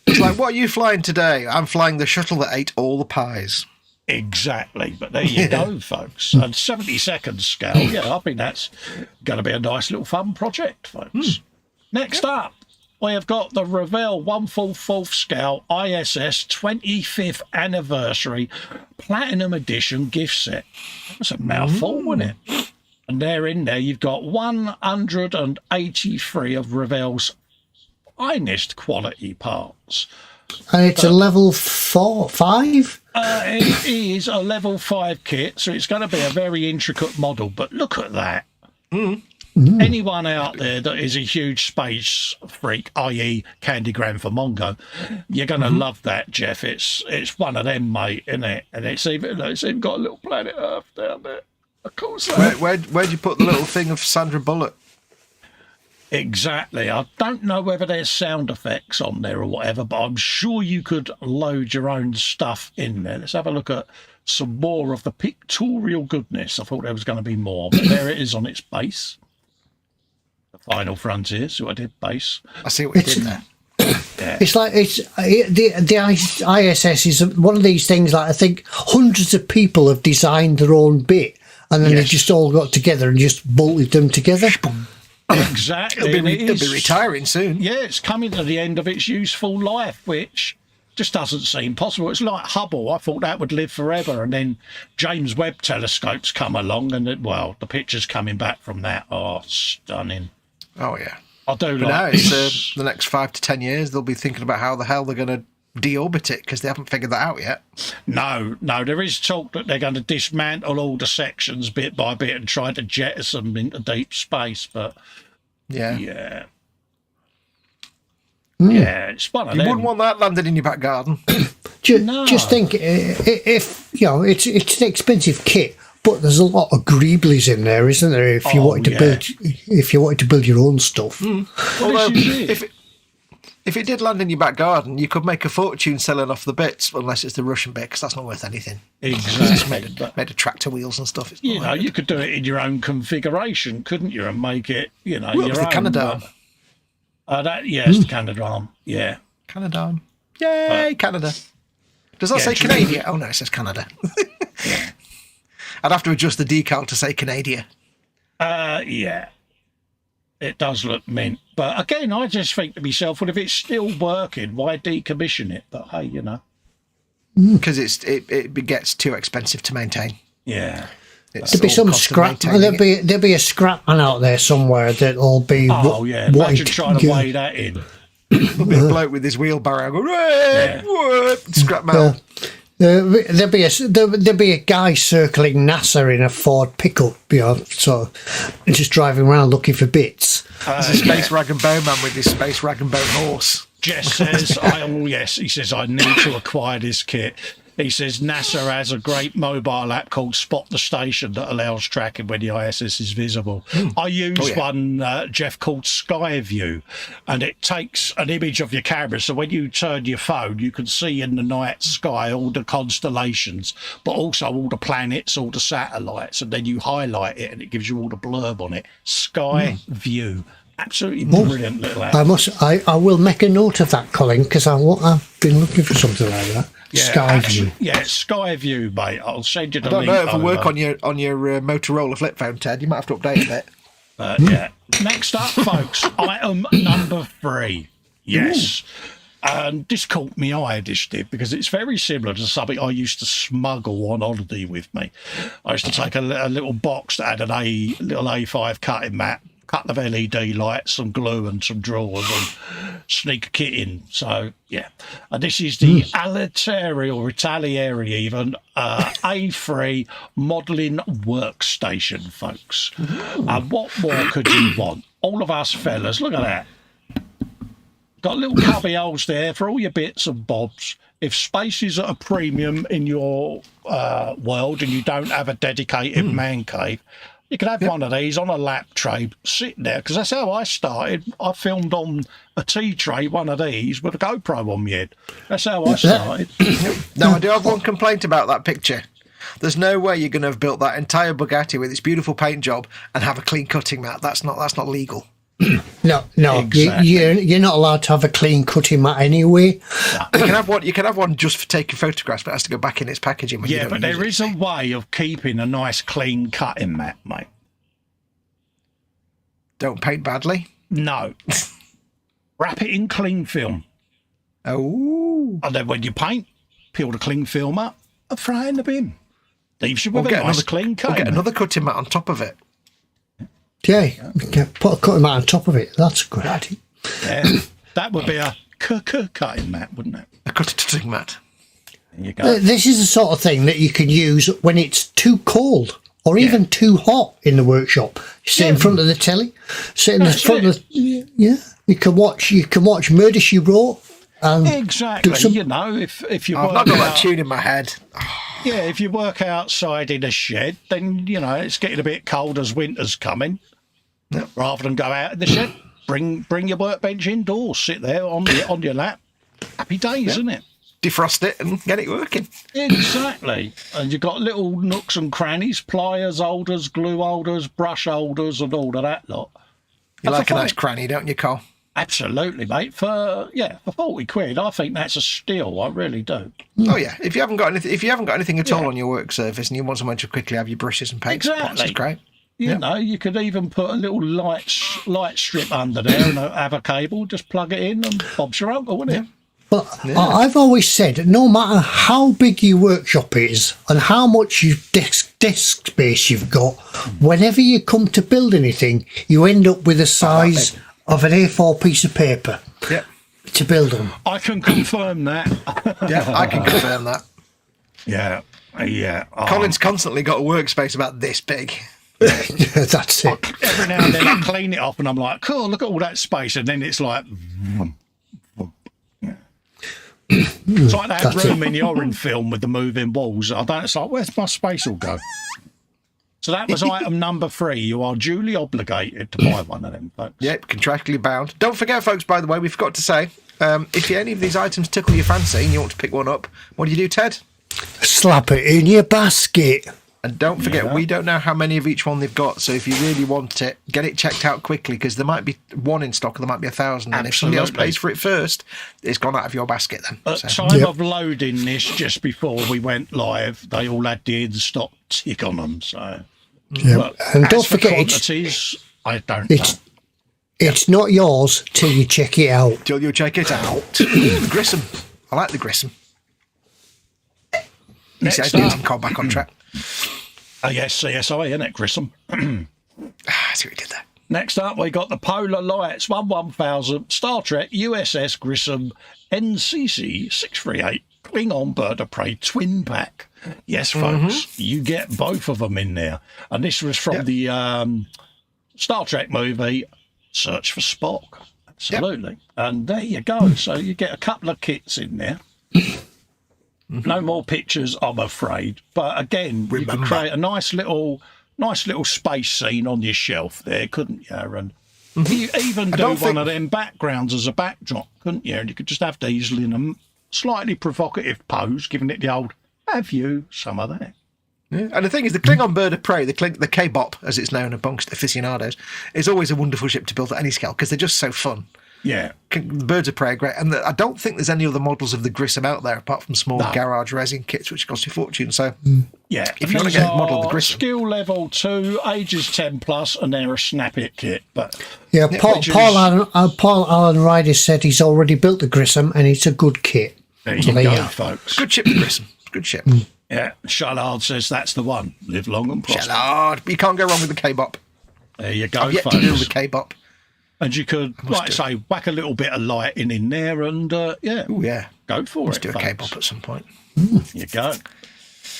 It's like, what are you flying today? I'm flying the shuttle that ate all the pies. Exactly. But there you go, folks. And 70-second scale, yeah, I think that's going to be a nice little fun project, folks. Next up, we have got the Revell 1/4 scale ISS 25th anniversary Platinum Edition gift set. That's a mouthful, wasn't it? And there in there, you've got 183 of Revell's finest quality parts. And it's a level 5? It is a level 5 kit, so it's going to be a very intricate model. But look at that. Anyone out there that is a huge space freak, i.e. Candygram for Mongo, you're going to love that, Jeff. It's one of them, mate, isn't it? And it's even got a little planet Earth down there. Of course. Where'd you put the little thing of Sandra Bullock? Exactly. I don't know whether there's sound effects on there or whatever, but I'm sure you could load your own stuff in there. Let's have a look at some more of the pictorial goodness. I thought there was going to be more, but there it is on its base. The Final Frontier. So I did base. I see what you did there. It's like the ISS is one of these things. Like I think hundreds of people have designed their own bit, and then they just all got together and just bolted them together. Exactly. It'll be retiring soon. Yeah, it's coming to the end of its useful life, which just doesn't seem possible. It's like Hubble. I thought that would live forever, and then James Webb telescopes come along, and the pictures coming back from that are stunning. Oh yeah. I do But now like it's this. the next 5 to 10 years. They'll be thinking about how the hell they're going to deorbit it because they haven't figured that out yet. No, there is talk that they're going to dismantle all the sections bit by bit and try to jettison them into deep space, but yeah, it's one of You them. wouldn't want that landed in your back garden. Just think, if you know, it's an expensive kit, but there's a lot of greeblies in there, isn't there? If you wanted to build your own stuff. Although, if it did land in your back garden, you could make a fortune selling off the bits, unless it's the Russian bit, because that's not worth anything. Exactly. It's made of tractor wheels and stuff. It's You know, you could do it in your own configuration, couldn't you, and make it, you know, Well, your the own. Canadarm. It's the Canadarm. Yeah. Canadarm. Yay, Canada. Does that say Canada? Oh, no, it says Canada. I'd have to adjust the decal to say Canada. Yeah. It does look mint. But again, I just think to myself, well, if it's still working, why decommission it? But hey, you know. Because it gets too expensive to maintain. Yeah. There'll be some scrap. There'll be a scrap man out there somewhere that'll be. Imagine trying to weigh that in. A bit of bloke with his wheelbarrow going, hey, what? Scrap metal. There'd be a guy circling NASA in a Ford pickup, so just driving around looking for bits. There's a space rag and bone man with his space rag and bone horse. Jess says, he says, I need to acquire this kit. He says NASA has a great mobile app called Spot the Station that allows tracking when the ISS is visible. I use one, Jeff, called Skyview, and it takes an image of your camera. So when you turn your phone, you can see in the night sky all the constellations, but also all the planets, all the satellites, and then you highlight it and it gives you all the blurb on it. Skyview. Absolutely brilliant little app. I will make a note of that, Colin, because I've been looking for something like that. Skyview. Skyview, mate. I'll send you the link. I don't know if it'll work on your Motorola flip phone, Ted. You might have to update it a bit. Next up, folks, item number 3. Yes. And this caught me eye, this did, because it's very similar to something I used to smuggle on holiday with me. I used to take a little box that had little A5 cutting mat, couple of LED lights, some glue and some drawers, and sneak a kit in. So, yeah. And this is the Alitari, or Retaliari even, A3 modelling workstation, folks. And what more could you want? All of us fellas, look at that. Got little cubby holes there for all your bits and bobs. If space is at a premium in your world and you don't have a dedicated man cave, you can have one of these on a lap tray sitting there, because that's how I started. I filmed on a tea tray, one of these, with a GoPro on my head. That's how I started. Now, I do have one complaint about that picture. There's no way you're going to have built that entire Bugatti with its beautiful paint job and have a clean cutting mat. That's not legal. No, Exactly. you're not allowed to have a clean cutting mat anyway. You can have one just for taking photographs, but it has to go back in its packaging. When you don't But use there it. is a way of keeping a nice clean cutting mat, mate. Don't paint badly. No. Wrap it in cling film. Oh. And then when you paint, peel the cling film up and throw it in the bin. Leaves you with a nice clean cutting We'll get mat. another cutting mat on top of it. Yeah, we can put a cutting mat on top of it. That's a good idea. Yeah. That would be a cutting mat, wouldn't it? A cutting mat. There you go. This is the sort of thing that you can use when it's too cold or even too hot in the workshop. You sit in front of the telly, sit in the front of the... Yeah, you can watch Murder, She Wrote. Exactly. You know, if you I've work not got out, that tune in my head. Yeah, if you work outside in a shed, then, you know, it's getting a bit cold as winter's coming. Yep. Rather than go out in the shed, bring your workbench indoors, sit there on your lap. Happy days, isn't it? Defrost it and get it working. Exactly. And you've got little nooks and crannies, pliers, holders, glue holders, brush holders, and all of that lot. You like a for nice cranny, don't you, Cole? Absolutely, mate. For 40 quid, I think that's a steal. I really do. Oh yeah. If you haven't got anything at all on your work surface and you want someone to quickly have your brushes and paints, Exactly. that's great. You know, you could even put a little light strip under there and have a cable, just plug it in and Bob's your uncle, wouldn't it? But I've always said, no matter how big your workshop is and how much desk space you've got, whenever you come to build anything, you end up with the size of an A4 piece of paper to build on. I can confirm that. Yeah, I can confirm that. Yeah. Colin's constantly got a workspace about this big. That's it. Every now and then I clean it up and I'm like, cool, look at all that space. And then it's like... It's like that room in the Orange film with the moving walls. It's like, where's my space all go? So that was item number 3. You are duly obligated to buy one of them, folks. Yep, contractually bound. Don't forget, folks, by the way, we forgot to say, if any of these items tickle your fancy and you want to pick one up, what do, Ted? Slap it in your basket. And don't forget, we don't know how many of each one they've got, so if you really want it, get it checked out quickly, because there might be one in stock, or there might be 1,000, and if somebody else pays for it first, it's gone out of your basket then. At time of loading this, just before we went live, they all had the in-stock tick on them, so... Yeah. And don't forget, I don't know. It's not yours till you check it out. Till you check it out. The Grissom. I like the Grissom. He says getting Cole back on track. Oh, yes, CSI, isn't it, Grissom? See what he did there. Next up, we got the Polar Lights 11000 Star Trek USS Grissom NCC 638 Klingon Bird of Prey twin pack. Yes, folks, you get both of them in there. And this was from the Star Trek movie Search for Spock. Absolutely. And there you go. So you get a couple of kits in there. No more pictures, I'm afraid. But again, you could create a nice little space scene on your shelf there, couldn't you? And you even do one of them backgrounds as a backdrop, couldn't you? And you could just have these in a slightly provocative pose, giving it the old, have you some of that? Yeah. And the thing is, the Klingon Bird of Prey, the K-Bop, as it's known amongst aficionados, is always a wonderful ship to build at any scale because they're just so fun. Yeah. The Birds of Prey are great. And I don't think there's any other models of the Grissom out there apart from small garage resin kits, which cost you a fortune. So, yeah, if you want to get a model of the Grissom. Skill level 2, ages 10 plus, and they're a snap it kit. But Paul Allen Ryder said he's already built the Grissom and it's a good kit. There you go, folks. Good ship, the Grissom. Good ship. Yeah, Shalard says that's the one. Live long and prosper. Shalard. You can't go wrong with the K-Bop. There you go, I've yet folks. to build the K-Bop. And you could, like I say, whack a little bit of lighting in there and, go for Let's it, do a folks. K-Bop at some point. There you go.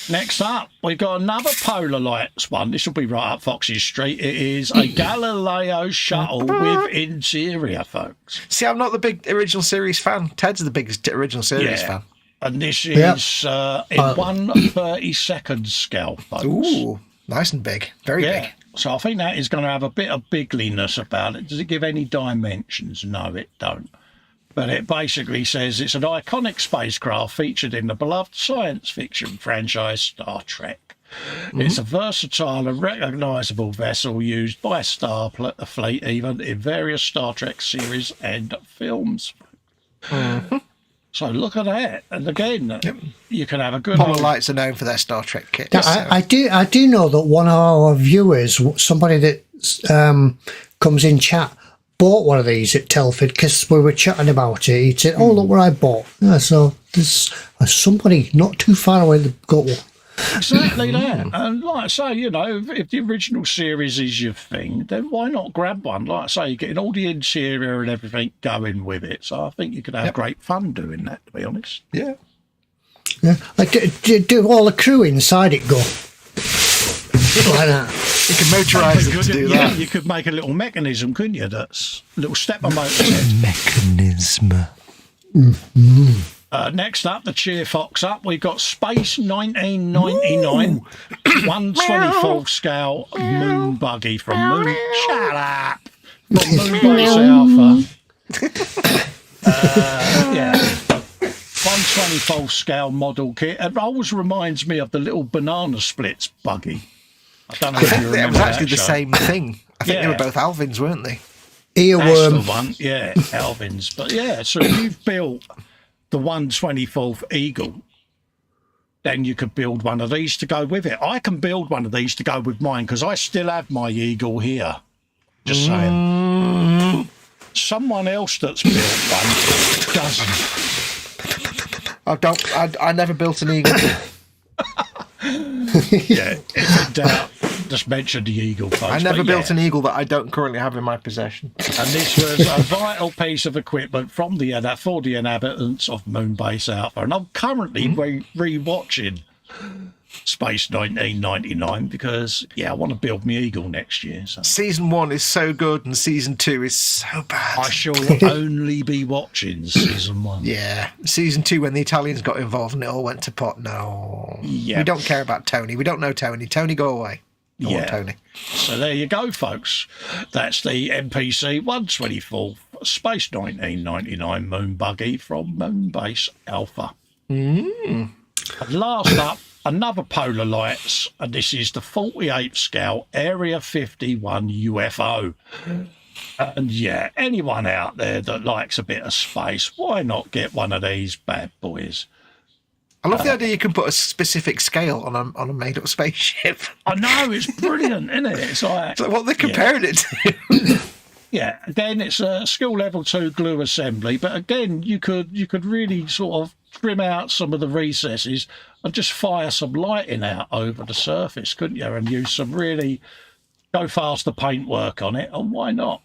Next up, we've got another Polar Lights one. This will be right up Fox's street. It is a Galileo shuttle with interior, folks. See, I'm not the big original series fan. Ted's the biggest original series fan. And this is in 1/32 scale, folks. Ooh, nice and big. Very big. So I think that is going to have a bit of bigliness about it. Does it give any dimensions? No, it don't. But it basically says it's an iconic spacecraft featured in the beloved science fiction franchise Star Trek. It's a versatile and recognisable vessel used by Starfleet even in various Star Trek series and films. So look at that. And again, you can have a good... Polar Lights are known for their Star Trek kit. I do know that one of our viewers, somebody that comes in chat, bought one of these at Telford because we were chatting about it. He said, oh, look what I bought. Yeah, so there's somebody not too far away that got one. Exactly that. And like I say, if the original series is your thing, then why not grab one? Like I say, you're getting all the interior and everything going with it. So I think you could have great fun doing that, to be honest. Yeah. Like, do all the crew inside it go? Like that. You can motorise it to do that. You could make a little mechanism, couldn't you? That's a little stepper motor. Mechanism. Next up, the cheer Fox up. We've got Space 1999, 1/24 scale moon buggy from Moon. Shut up! From Moonbase Alpha. 1/24 scale model kit. It always reminds me of the little banana splits buggy. I don't know if you remember. It was actually that the show. Same thing. I think they were both Alvins, weren't they? Earworm. That's the one, yeah, Alvins. But yeah, so if you've built the 1/24th Eagle, then you could build one of these to go with it. I can build one of these to go with mine because I still have my Eagle here. Just saying. Someone else that's built one doesn't. I never built an Eagle. Yeah, if in doubt, just mention the Eagle, folks. I never built an Eagle that I don't currently have in my possession. And this was a vital piece of equipment for the inhabitants of Moonbase Alpha. And I'm currently re-watching Space 1999 because, I want to build me Eagle next year. So. Season 1 is so good and Season 2 is so bad. I shall only be watching Season 1. Yeah. Season 2, when the Italians got involved and it all went to pot. No. Yeah. We don't care about Tony. We don't know Tony. Tony, go away. I want Tony. So there you go, folks. That's the NPC 1/24 Space 1999 moon buggy from Moonbase Alpha. And last up, another Polar Lights, and this is the 48th scale Area 51 UFO. And anyone out there that likes a bit of space, why not get one of these bad boys? I love the idea you can put a specific scale on a made-up spaceship. I know, it's brilliant, isn't it? It's like what they're comparing it to. Yeah, again, it's a skill level 2 glue assembly, but again, you could really sort of trim out some of the recesses and just fire some lighting out over the surface, couldn't you? And use some really go faster paintwork on it, and why not?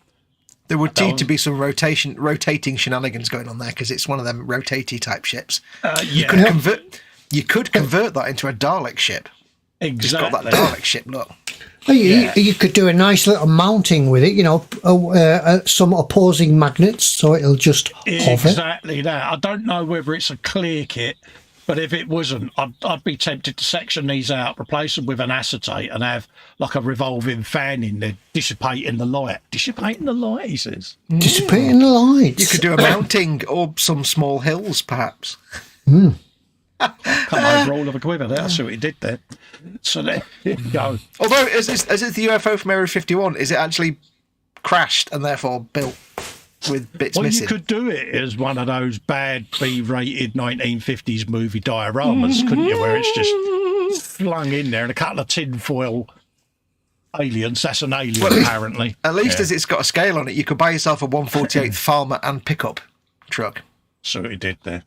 There would need to be some rotating shenanigans going on there because it's one of them rotatey type ships. You could convert that into a Dalek ship. Exactly. It's got that Dalek ship look. You could do a nice little mounting with it, some opposing magnets, so it'll just hover. Exactly that. I don't know whether it's a clear kit, but if it wasn't, I'd be tempted to section these out, replace them with an acetate, and have like a revolving fan in there, dissipating the light. Dissipating the light, he says. Dissipating the lights. You could do a mounting or some small hills, perhaps. Come over all of a quiver there. I see what he did there. So there you go. Although, as is the UFO from Area 51, is it actually crashed and therefore built with bits missing? You could do it as one of those bad B-rated 1950s movie dioramas, couldn't you? Where it's just flung in there and a couple of tinfoil aliens. That's an alien, apparently. At least as it's got a scale on it, you could buy yourself a 148th Farmer and pickup truck. So he did there.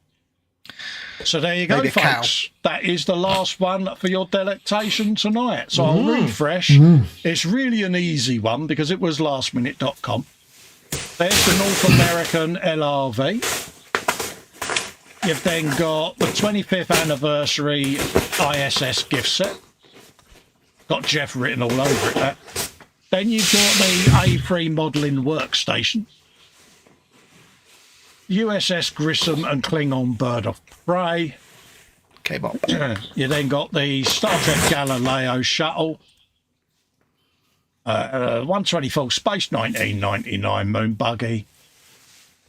So there you go, folks. That is the last one for your delectation tonight. So I'll refresh. It's really an easy one because it was lastminute.com. There's the North American LRV. You've then got the 25th anniversary ISS gift set. Got Jeff written all over it, that. Then you've got the A3 modelling workstation. USS Grissom and Klingon Bird of Prey. K-Bop. You then got the Star Trek Galileo shuttle. 124 Space 1999 moon buggy.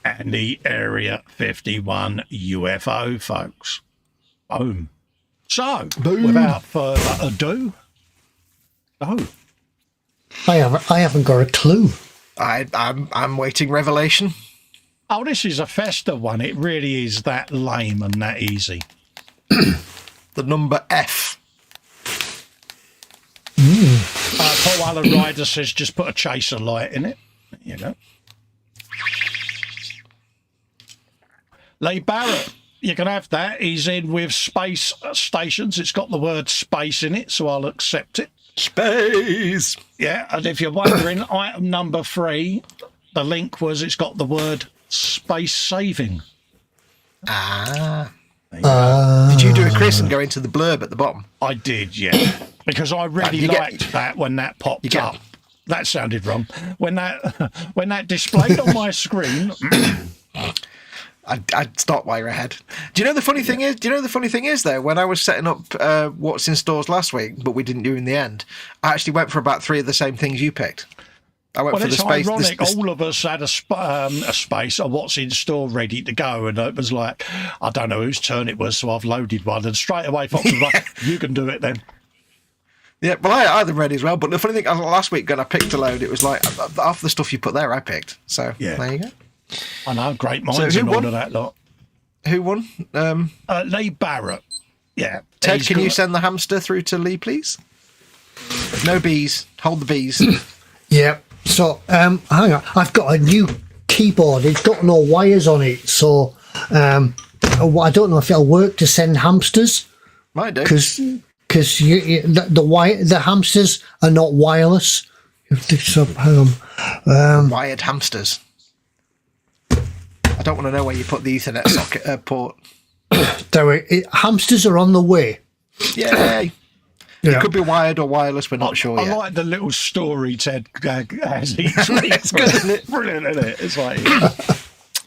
And the Area 51 UFO, folks. Boom. So, without further ado, I haven't got a clue. I'm waiting revelation. Oh, this is a festive one. It really is that lame and that easy. The number F. Paul Allen Ryder says just put a chaser light in it. You know. Lee Barrett, you can have that. He's in with space stations. It's got the word space in it, so I'll accept it. Space. Yeah, and if you're wondering, item number 3, the link was it's got the word space saving. Did you do a Chris and go into the blurb at the bottom? I did, yeah, because I really liked that when that popped up. That sounded wrong. When that displayed on my screen, I'd stop while you're ahead. Do you know the funny thing is? Though, when I was setting up what's in stores last week, but we didn't do in the end, I actually went for about 3 of the same things you picked. I went for the space. Ironic. All of us had a space of what's in store ready to go, and it was like, I don't know whose turn it was, so I've loaded one, and straight away Fox was like, "You can do it then." Yeah, well, I had them ready as well. But the funny thing, last week when I picked a load, it was like half the stuff you put there, I picked. So there you go. I know, great minds in all of that lot. Who won? Lee Barrett. Yeah. Ted, can you send the hamster through to Lee, please? No bees. Hold the bees. Yeah. So, hang on. I've got a new keyboard. It's got no wires on it. So, I don't know if it'll work to send hamsters. Might do. Because the hamsters are not wireless. So, wired hamsters. I don't want to know where you put the Ethernet socket port. Hamsters are on the way. Yay. It could be wired or wireless, we're not sure yet. I like the little story Ted has each week. It's good, isn't it? Brilliant, isn't it? It's like...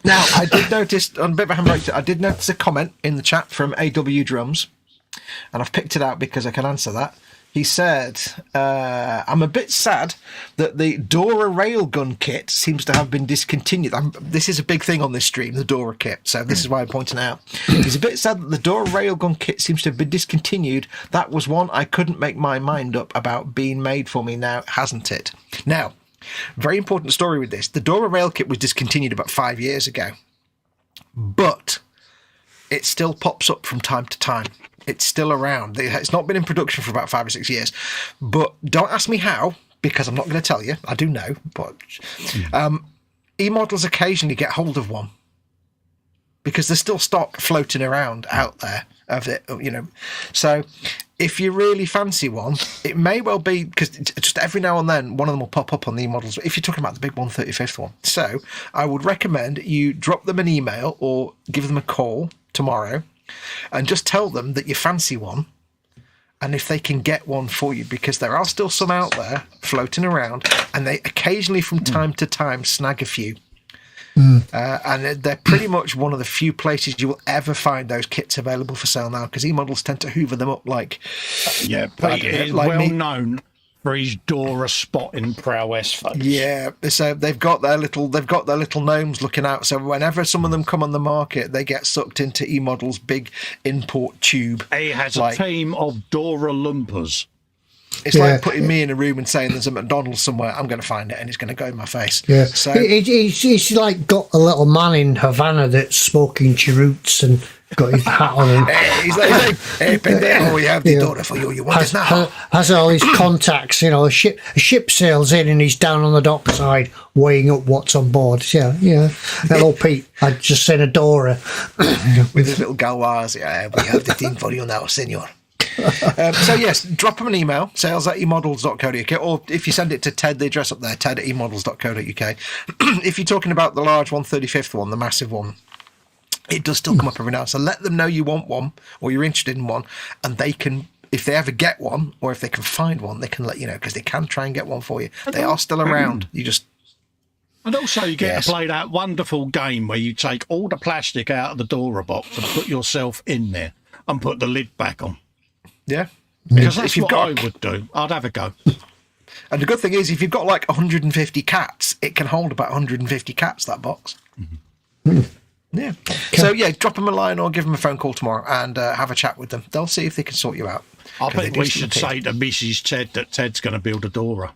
Now, I did notice, on a bit of a handbrake, I did notice a comment in the chat from AW Drums, and I've picked it out because I can answer that. He said, I'm a bit sad that the Dora railgun kit seems to have been discontinued. This is a big thing on this stream, the Dora kit, so this is why I'm pointing out. He's a bit sad that the Dora railgun kit seems to have been discontinued. That was one I couldn't make my mind up about being made for me now, hasn't it? Now, very important story with this. The Dora rail kit was discontinued about 5 years ago, but it still pops up from time to time. It's still around. It's not been in production for about 5 or 6 years. But don't ask me how, because I'm not going to tell you. I do know. But eModels occasionally get hold of one because there's still stock floating around out there of it, you know. So if you really fancy one, it may well be, because just every now and then one of them will pop up on the eModels, if you're talking about the big 1/35th one. So I would recommend you drop them an email or give them a call tomorrow and just tell them that you fancy one, and if they can get one for you, because there are still some out there floating around, and they occasionally from time to time snag a few. And they're pretty much one of the few places you will ever find those kits available for sale now, because eModels tend to hoover them up like... Yeah, but he's like well known for his Dora spotting prowess, folks. Yeah, so they've got their little gnomes looking out. So whenever some of them come on the market, they get sucked into eModels' big import tube. He has a team of Dora Lumpers. It's like putting me in a room and saying there's a McDonald's somewhere, I'm going to find it and it's going to go in my face. Yeah. So he's like got a little man in Havana that's smoking cheroots and got his hat on. And he's like, hey, pendejo, we have the Dora for you. You want it now? Has all his contacts, you know, a ship sails in and he's down on the dockside weighing up what's on board. Yeah. Hello, Pete. I just seen a Dora. With his little galwars. Yeah, we have the thing for you now, senor. So yes, drop them an email, sales@emodels.co.uk, or if you send it to Ted, the address up there, ted@emodels.co.uk. If you're talking about the large 1/35th one, the massive one, it does still come up every now. So let them know you want one or you're interested in one, and they can, if they ever get one or if they can find one, they can let you know, because they can try and get one for you. They are still around. You just... And also you get to play that wonderful game where you take all the plastic out of the Dora box and put yourself in there and put the lid back on. Yeah. Because that's what I would do. I'd have a go. And the good thing is, if you've got like 150 cats, it can hold about 150 cats, that box. Mm-hmm. Yeah. So, drop them a line or give them a phone call tomorrow and have a chat with them. They'll see if they can sort you out. I think we should say to Mrs. Ted that Ted's going to build a Dora.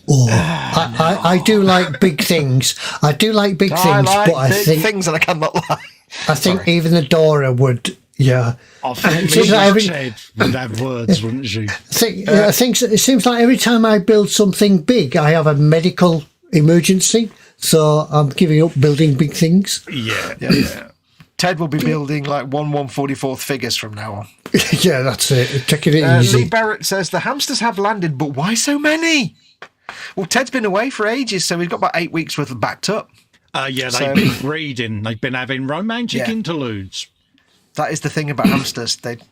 I do like big things. I do like big things, but I think things that I cannot lie. I think even the Dora would... Yeah, I think Mrs. Ted would have words, wouldn't she? I think it seems like every time I build something big, I have a medical emergency, so I'm giving up building big things. Yeah. Ted will be building like 1/144th figures from now on. Yeah, that's it. Taking it easy. Lee Barrett says the hamsters have landed, but why so many? Well, Ted's been away for ages, so we've got about 8 weeks worth of backed up. They've been breeding. They've been having romantic interludes. That is the thing about hamsters. There's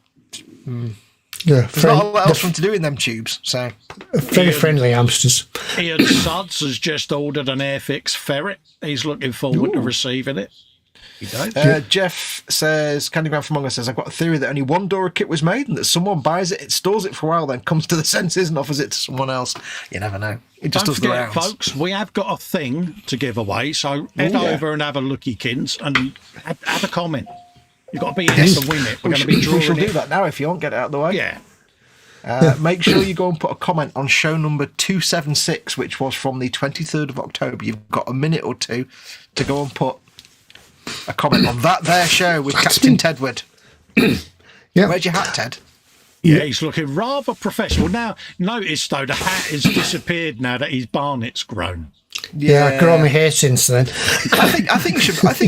not a lot else for them to do in them tubes. So very friendly hamsters. Ian Suds has just ordered an Airfix ferret. He's looking forward to receiving it. Jeff says, Candygram from Among Us says, I've got a theory that only one Dora kit was made and that someone buys it, stores it for a while, then comes to the senses and offers it to someone else. You never know. It just does the rounds. Folks, we have got a thing to give away, so head over and have a lookykins and have a comment. You've got to be in it to win it. We're going to be drawing. We shall do that now if you want. Get it out of the way. Yeah. Make sure you go and put a comment on show number 276, which was from the 23rd of October. You've got a minute or two to go and put a comment on that there show with Captain Tedward. Where's your hat, Ted? Yeah, he's looking rather professional. Now, notice, though, the hat has disappeared now that his barnet's grown. Yeah, I've grown my hair since then. I think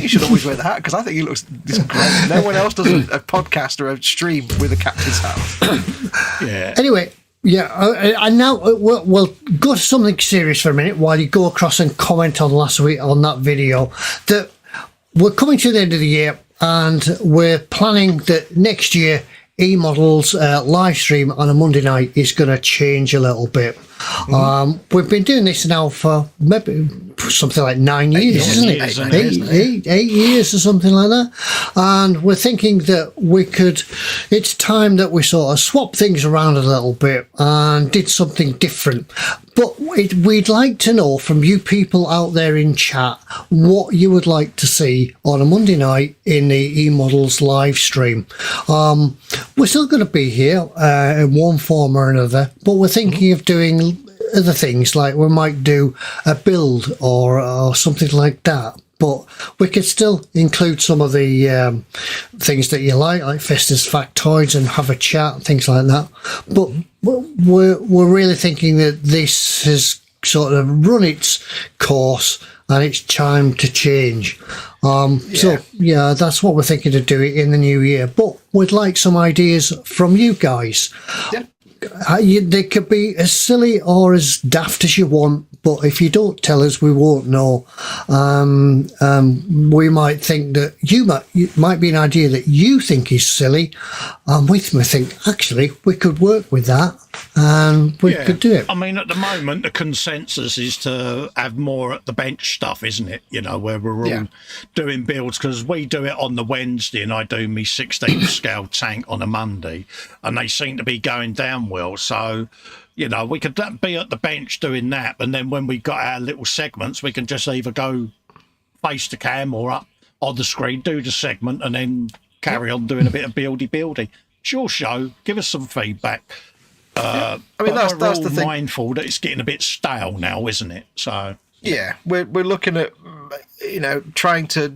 you should always wear the hat, because I think he looks great. No one else does a podcast or a stream with a captain's hat. Yeah. Anyway, and now we'll go to something serious for a minute while you go across and comment on last week on that video. That we're coming to the end of the year, and we're planning that next year eModels live stream on a Monday night is going to change a little bit. We've been doing this now for maybe something like 9 years, isn't it? 8 years or something like that. And we're thinking that it's time that we sort of swap things around a little bit and did something different. But we'd like to know from you people out there in chat what you would like to see on a Monday night in the eModels live stream. We're still going to be here in one form or another, but we're thinking of doing other things, like we might do a build or something like that. But we could still include some of the things that you like Festus Factoids, and have a chat, things like that. But we're really thinking that this has sort of run its course and it's time to change. So yeah, that's what we're thinking of doing in the new year. But we'd like some ideas from you guys. Yeah. They could be as silly or as daft as you want, but if you don't tell us, we won't know. We might think that it might be an idea that you think is silly, and we think actually we could work with that, and we could do it. I mean, at the moment, the consensus is to have more at the bench stuff, isn't it? You know, where we're all doing builds, because we do it on the Wednesday, and I do me 16th scale tank on a Monday, and they seem to be going down well. So, you know, we could be at the bench doing that, and then when we got our little segments, we can just either go face to cam or up on the screen, do the segment, and then carry on doing a bit of buildy. It's your show. Give us some feedback. I mean, that's the thing. Mindful that it's getting a bit stale now, isn't it? So yeah, we're looking at, you know, trying to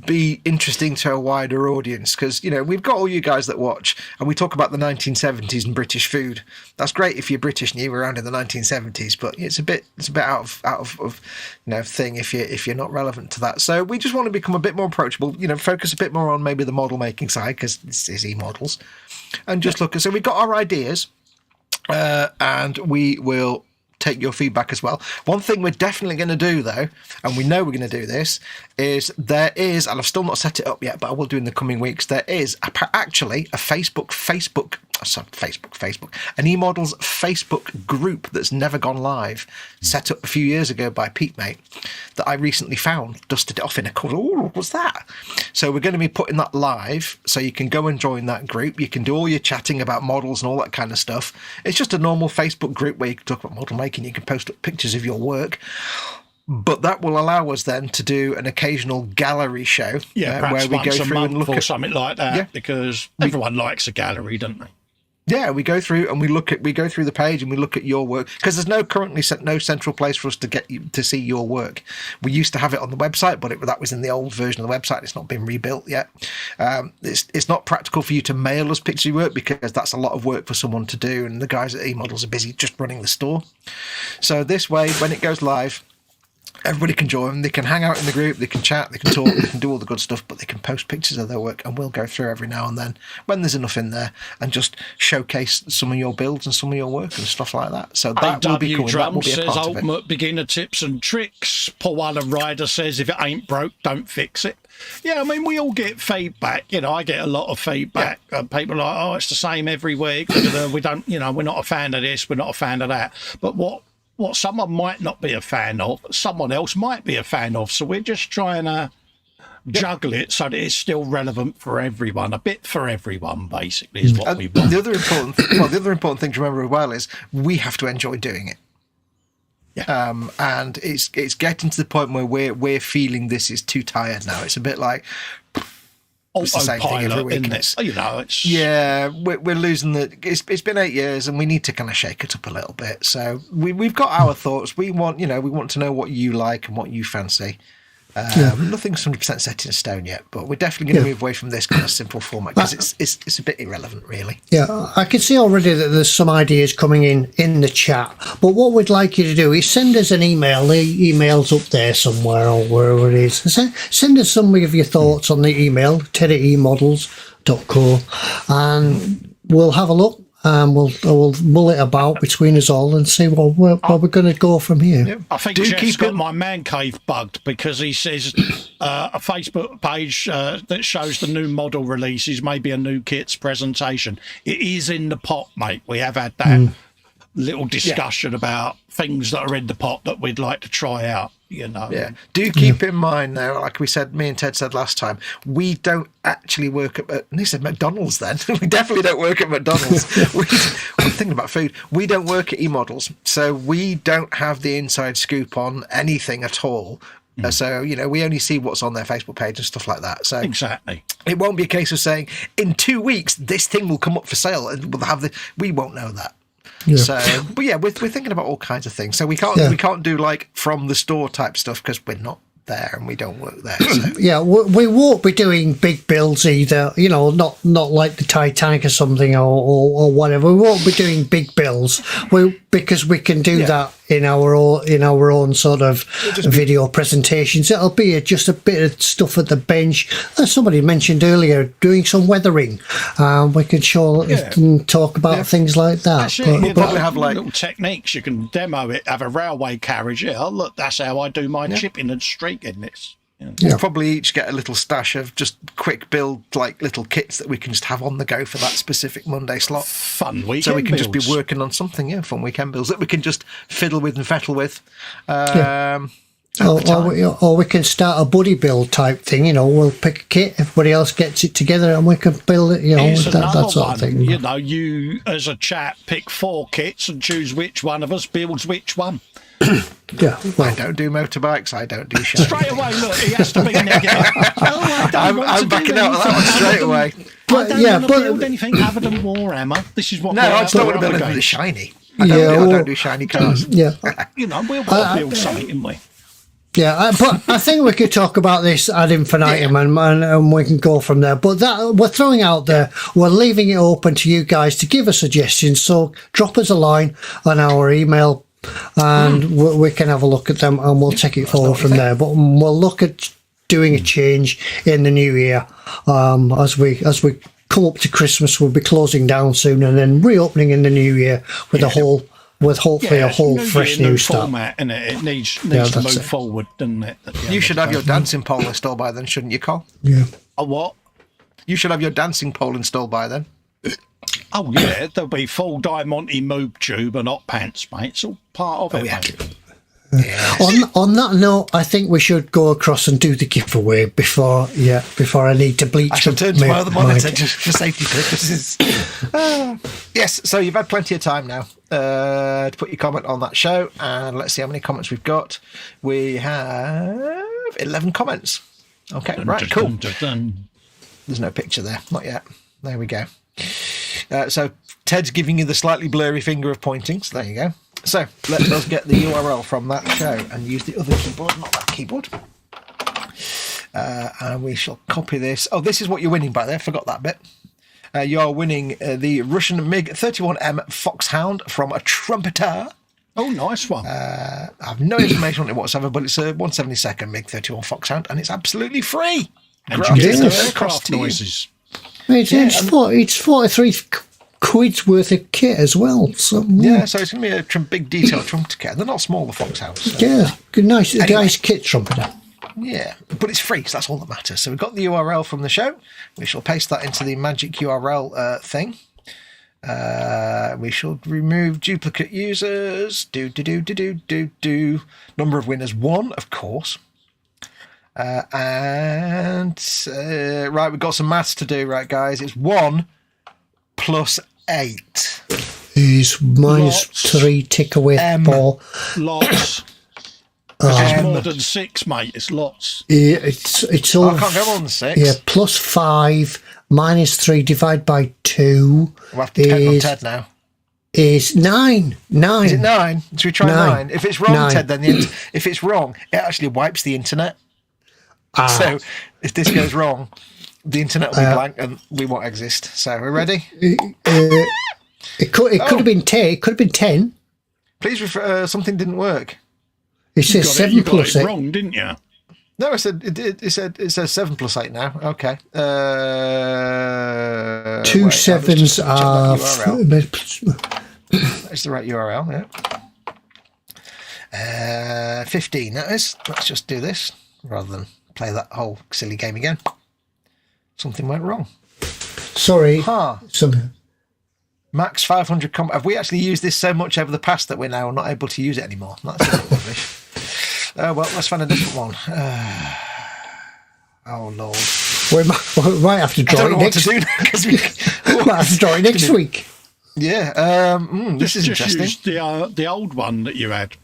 be interesting to a wider audience, because, you know, we've got all you guys that watch, and we talk about the 1970s and British food. That's great if you're British and you were around in the 1970s, but it's a bit out of you know, thing if you're not relevant to that. So we just want to become a bit more approachable, you know, focus a bit more on maybe the model making side, because this is eModels, and just look. So we've got our ideas, and we will take your feedback as well. One thing we're definitely going to do, though, and we know we're going to do this, is and I've still not set it up yet, but I will do in the coming weeks, there is actually a an eModels Facebook group that's never gone live, set up a few years ago by Pete Mate, that I recently found, dusted it off in a corner. Oh, what's that? So we're going to be putting that live, so you can go and join that group. You can do all your chatting about models and all that kind of stuff. It's just a normal Facebook group where you can talk about model making. You can post up pictures of your work. But that will allow us then to do an occasional gallery show, where we go through and look at something like that, because everyone likes a gallery, don't they? Yeah, we go through and we go through the page and we look at your work, because there's no central place for us to get you to see your work. We used to have it on the website, but that was in the old version of the website. It's not been rebuilt yet. It's not practical for you to mail us pictures of your work, because that's a lot of work for someone to do, and the guys at eModels are busy just running the store. So this way, when it goes live, everybody can join. They can hang out in the group, they can chat, they can talk, they can do all the good stuff, but they can post pictures of their work, and we'll go through every now and then when there's enough in there and just showcase some of your builds and some of your work and stuff like that. So that will be cool. That will be a part of it. Ultimate beginner tips and tricks. Paul Ryder says, if it ain't broke, don't fix it. Yeah, I mean, we all get feedback. You know, I get a lot of feedback. People are like, oh, it's the same every week. We don't, you know, we're not a fan of this, we're not a fan of that. But what someone might not be a fan of, someone else might be a fan of. So we're just trying to juggle it so that it's still relevant for everyone, a bit for everyone, basically, is what we want. The other important thing to remember as well is we have to enjoy doing it. Yeah. And it's getting to the point where we're feeling this is too tired now. It's a bit like it's the same thing every week. You know, it's we're losing the. It's been 8 years, and we need to kind of shake it up a little bit. So we've got our thoughts. We want to know what you like and what you fancy. Nothing's 100% set in stone yet, but we're definitely going to move away from this kind of simple format, because it's a bit irrelevant, really. Yeah, I can see already that there's some ideas coming in the chat, but what we'd like you to do is send us an email. The email's up there somewhere, or wherever it is. Send us some of your thoughts on the email, ted@emodels.co, and we'll have a look. We'll mull it about between us all and see where we're going to go from here. Yeah. I think Jeff's got my man cave bugged, because he says a Facebook page that shows the new model releases, maybe a new kit's presentation. It is in the pot, mate. We have had that little discussion about things that are in the pot that we'd like to try out. You know. Yeah. Do keep in mind, though, like me and Ted said last time, we don't actually work at. And he said McDonald's. Then we definitely don't work at McDonald's. I'm thinking about food. We don't work at eModels, so we don't have the inside scoop on anything at all. So, you know, we only see what's on their Facebook page and stuff like that. So exactly, it won't be a case of saying in 2 weeks this thing will come up for sale and we'll have we won't know that. Yeah. So, but yeah, we're thinking about all kinds of things. So we can't do like from the store type stuff, because we're not there and we don't work there. So. Yeah, we won't be doing big builds either. You know, not like the Titanic or something or whatever. We won't be doing big builds. We'll because we can do that in our own sort of video presentations. It'll be just a bit of stuff at the bench. As somebody mentioned earlier, doing some weathering. We can talk about things like that. You probably have like little techniques. You can demo it. Have a railway carriage. Yeah, look, that's how I do my chipping and streaking. This. We'll probably each get a little stash of just quick build, like little kits that we can just have on the go for that specific Monday slot. Fun weekend So we can builds. just be working on something, fun weekend builds that we can just fiddle with and fettle with. Or we can start a buddy build type thing. We'll pick a kit, everybody else gets it together, and we can build it. That sort of thing. You as a chap pick 4 kits and choose which one of us builds which one. I don't do motorbikes. I don't do shit. Straight away, look, he has to be negative. I'm backing out of that one straight away. I don't want to build anything other than Warhammer. This is what. No, I just don't want to build anything shiny. I don't do shiny cars. Yeah, we'll build something, didn't we? Yeah, but I think we could talk about this ad infinitum and we can go from there. But that we're throwing out there, we're leaving it open to you guys to give us suggestions. So drop us a line on our email and we can have a look at them and we'll take it forward from there. But we'll look at doing a change in the new year as we come up to Christmas. We'll be closing down soon and then reopening in the new year with hopefully a whole fresh new start. Format, and it needs to move forward, doesn't it? You should have your dancing pole installed by then, shouldn't you, Col? Yeah. A what? You should have your dancing pole installed by then. Oh yeah, there'll be full Diamante moob tube and hot pants, mate. It's all part of it. Mate. Yes. On that note, I think we should go across and do the giveaway before I need to bleach. I shall turn to my other monitor just for safety purposes. Yes, so you've had plenty of time now to put your comment on that show, and let's see how many comments we've got. We have 11 comments. Okay, right, cool. There's no picture there, not yet. There we go. So Ted's giving you the slightly blurry finger of pointing, so there you go. So let us get the URL from that show and use the other keyboard, not that keyboard. And we shall copy this. Oh, this is what you're winning by there. Forgot that bit. You are winning the Russian MiG-31M Foxhound from a trumpeter. Oh, nice one. I have no information on it whatsoever, but it's a 172nd MiG-31 Foxhound, and it's absolutely free. And you get the aircraft noises. It's 43 quid's worth of kit as well. So so it's going to be a big detailed trumpeter kit. They're not small, the Foxhounds. So. Yeah, good, nice kit trumpeter. Yeah, but it's free, so that's all that matters. So we've got the URL from the show. We shall paste that into the magic URL thing. We shall remove duplicate users. Number of winners 1, of course. Right, we've got some maths to do, right, guys? It's 1 plus 8 is minus 3. Take away 4. Lots. It's more than 6, mate. It's lots. It's all. I can't go more than 6. Yeah, plus 5 minus 3 divided by 2. We'll have to depend on Ted now. Is 9. 9. Is it 9? Should we try 9? If it's wrong, 9. Ted, then if it's wrong, it actually wipes the internet. So if this goes wrong, the internet will be blank and we won't exist. So we're ready. It could have been 10. It could have been 10. Please refer. Something didn't work. It says 7 plus 8. Wrong, didn't you? No, I said it says 7 plus 8 now. Okay. 2 sevens are. That's the right URL. Yeah. 15. That is. Let's just do this rather than play that whole silly game again. Something went wrong. Sorry. Max 500 Have we actually used this so much over the past that we're now not able to use it anymore? That's a bit rubbish. Well, let's find a different one. Oh, Lord. We might have to draw it next week. We might have to draw it next week. Yeah. This is interesting. Use the old one that you had.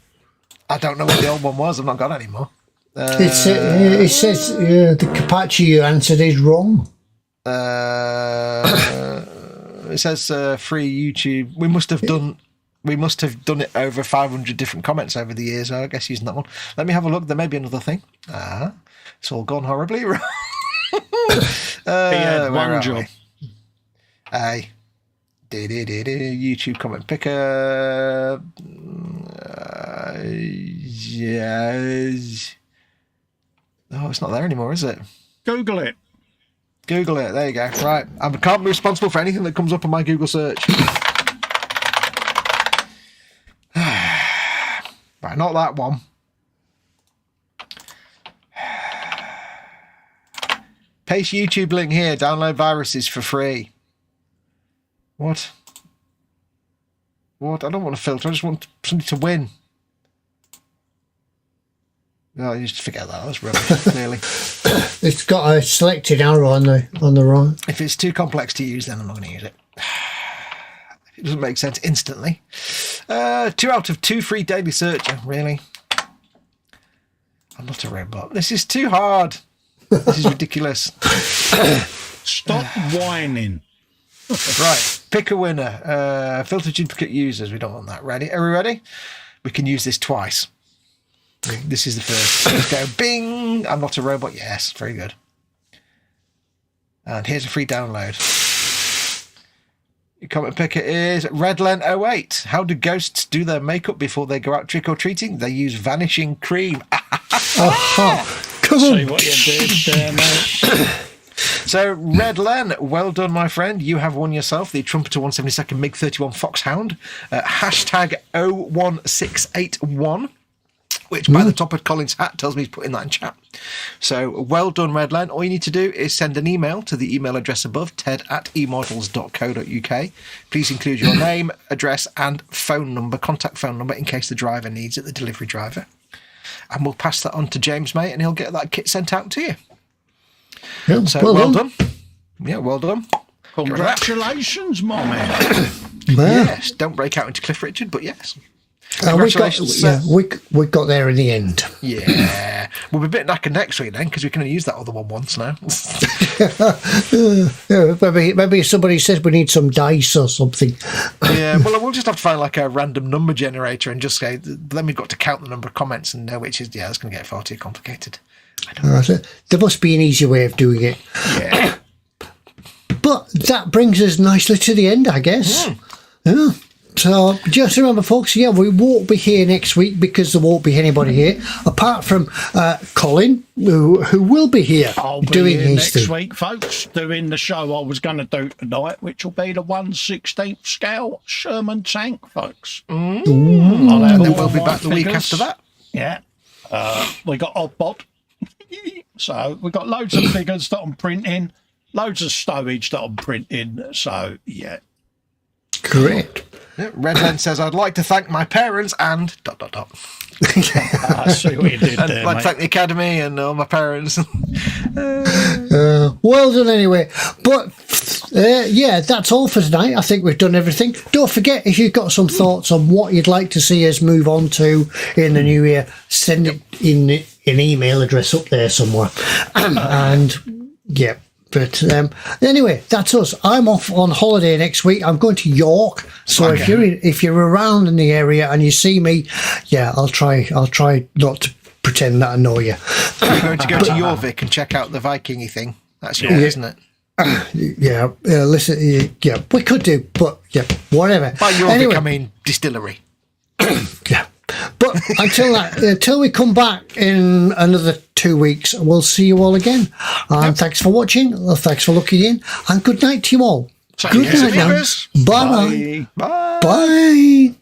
I don't know what the old one was. I've not got it anymore. It says the Apache you answered is wrong. It says free YouTube. We must have done it over 500 different comments over the years. I guess using that one. Let me have a look. There may be another thing. It's all gone horribly wrong. He had one job. YouTube comment picker. Yes. Oh, it's not there anymore, is it? Google it. Google it. There you go. Right. I can't be responsible for anything that comes up on my Google search. Right, not that one. Paste YouTube link here. Download viruses for free. What? What? I don't want to filter. I just want somebody to win. No, you just forget that. That's rubbish, clearly. It's got a selected arrow on the right. If it's too complex to use, then I'm not going to use it. It doesn't make sense instantly. 2 out of 2 free daily searcher. Really? I'm not a robot. This is too hard. This is ridiculous. Stop whining. Right. Pick a winner. Filter duplicate users. We don't want that. Ready? Are we ready? We can use this twice. This is the first. Let's go. Bing. I'm not a robot. Yes. Very good. And here's a free download. Your comment picker is Redlen08. How do ghosts do their makeup before they go out trick-or-treating? They use vanishing cream. Come on. See what you did there, mate. So, Redlen, well done, my friend. You have won yourself the Trumpeter 172nd MiG-31 Fox Hound. Hashtag 01681. Which, by the top of Colin's hat, tells me he's putting that in chat. So, well done, Redlen. All you need to do is send an email to the email address above, ted@emodels.co.uk. Please include your name, address, and phone number, contact phone number, in case the driver needs it, the delivery driver. And we'll pass that on to James, mate, and he'll get that kit sent out to you. Yeah, So, well done. Yeah, well done. Congratulations, my man. Yes, don't break out into Cliff Richard, but yes. We got Congratulations. we got there in the end. Yeah. We'll be a bit knackered next week then, because we can only use that other one once now. Maybe somebody says we need some dice or something. Yeah, well, we'll just have to find like a random number generator and just say, then we've got to count the number of comments and know which is, that's going to get far too complicated. There must be an easier way of doing it. Yeah. But that brings us nicely to the end, I guess. Yeah. So just remember, folks, we won't be here next week because there won't be anybody here apart from Colin, who will be here. I'll be doing here his next thing. week, folks, doing the show I was going to do tonight, which will be the 1/16th scale Sherman tank, folks. And then we'll be my back the week figures. after that. Yeah. We got Oddbot. So we got loads of figures that I'm printing, loads of stowage that I'm printing. So, yeah. Great. Yeah, Redland says, I'd like to thank my parents and ... I see what you did And there, I'd like to mate. thank the academy and all my parents. Well done anyway. But that's all for tonight. I think we've done everything. Don't forget, if you've got some thoughts on what you'd like to see us move on to in the new year, send it in an email address up there somewhere. And yeah. But anyway, that's us. I'm off on holiday next week. I'm going to York. So if you're around in the area and you see me, I'll try not to pretend that I know you. You're going to go to Jorvik and check out the Viking-y thing. That's yours, isn't it? Listen, we could do, but whatever. By Jorvik, I mean distillery. Yeah. But until we come back in another 2 weeks, we'll see you all again. And thanks for watching. Thanks for looking in. And good night to you all. Good night now. Bye-bye. Bye. Bye.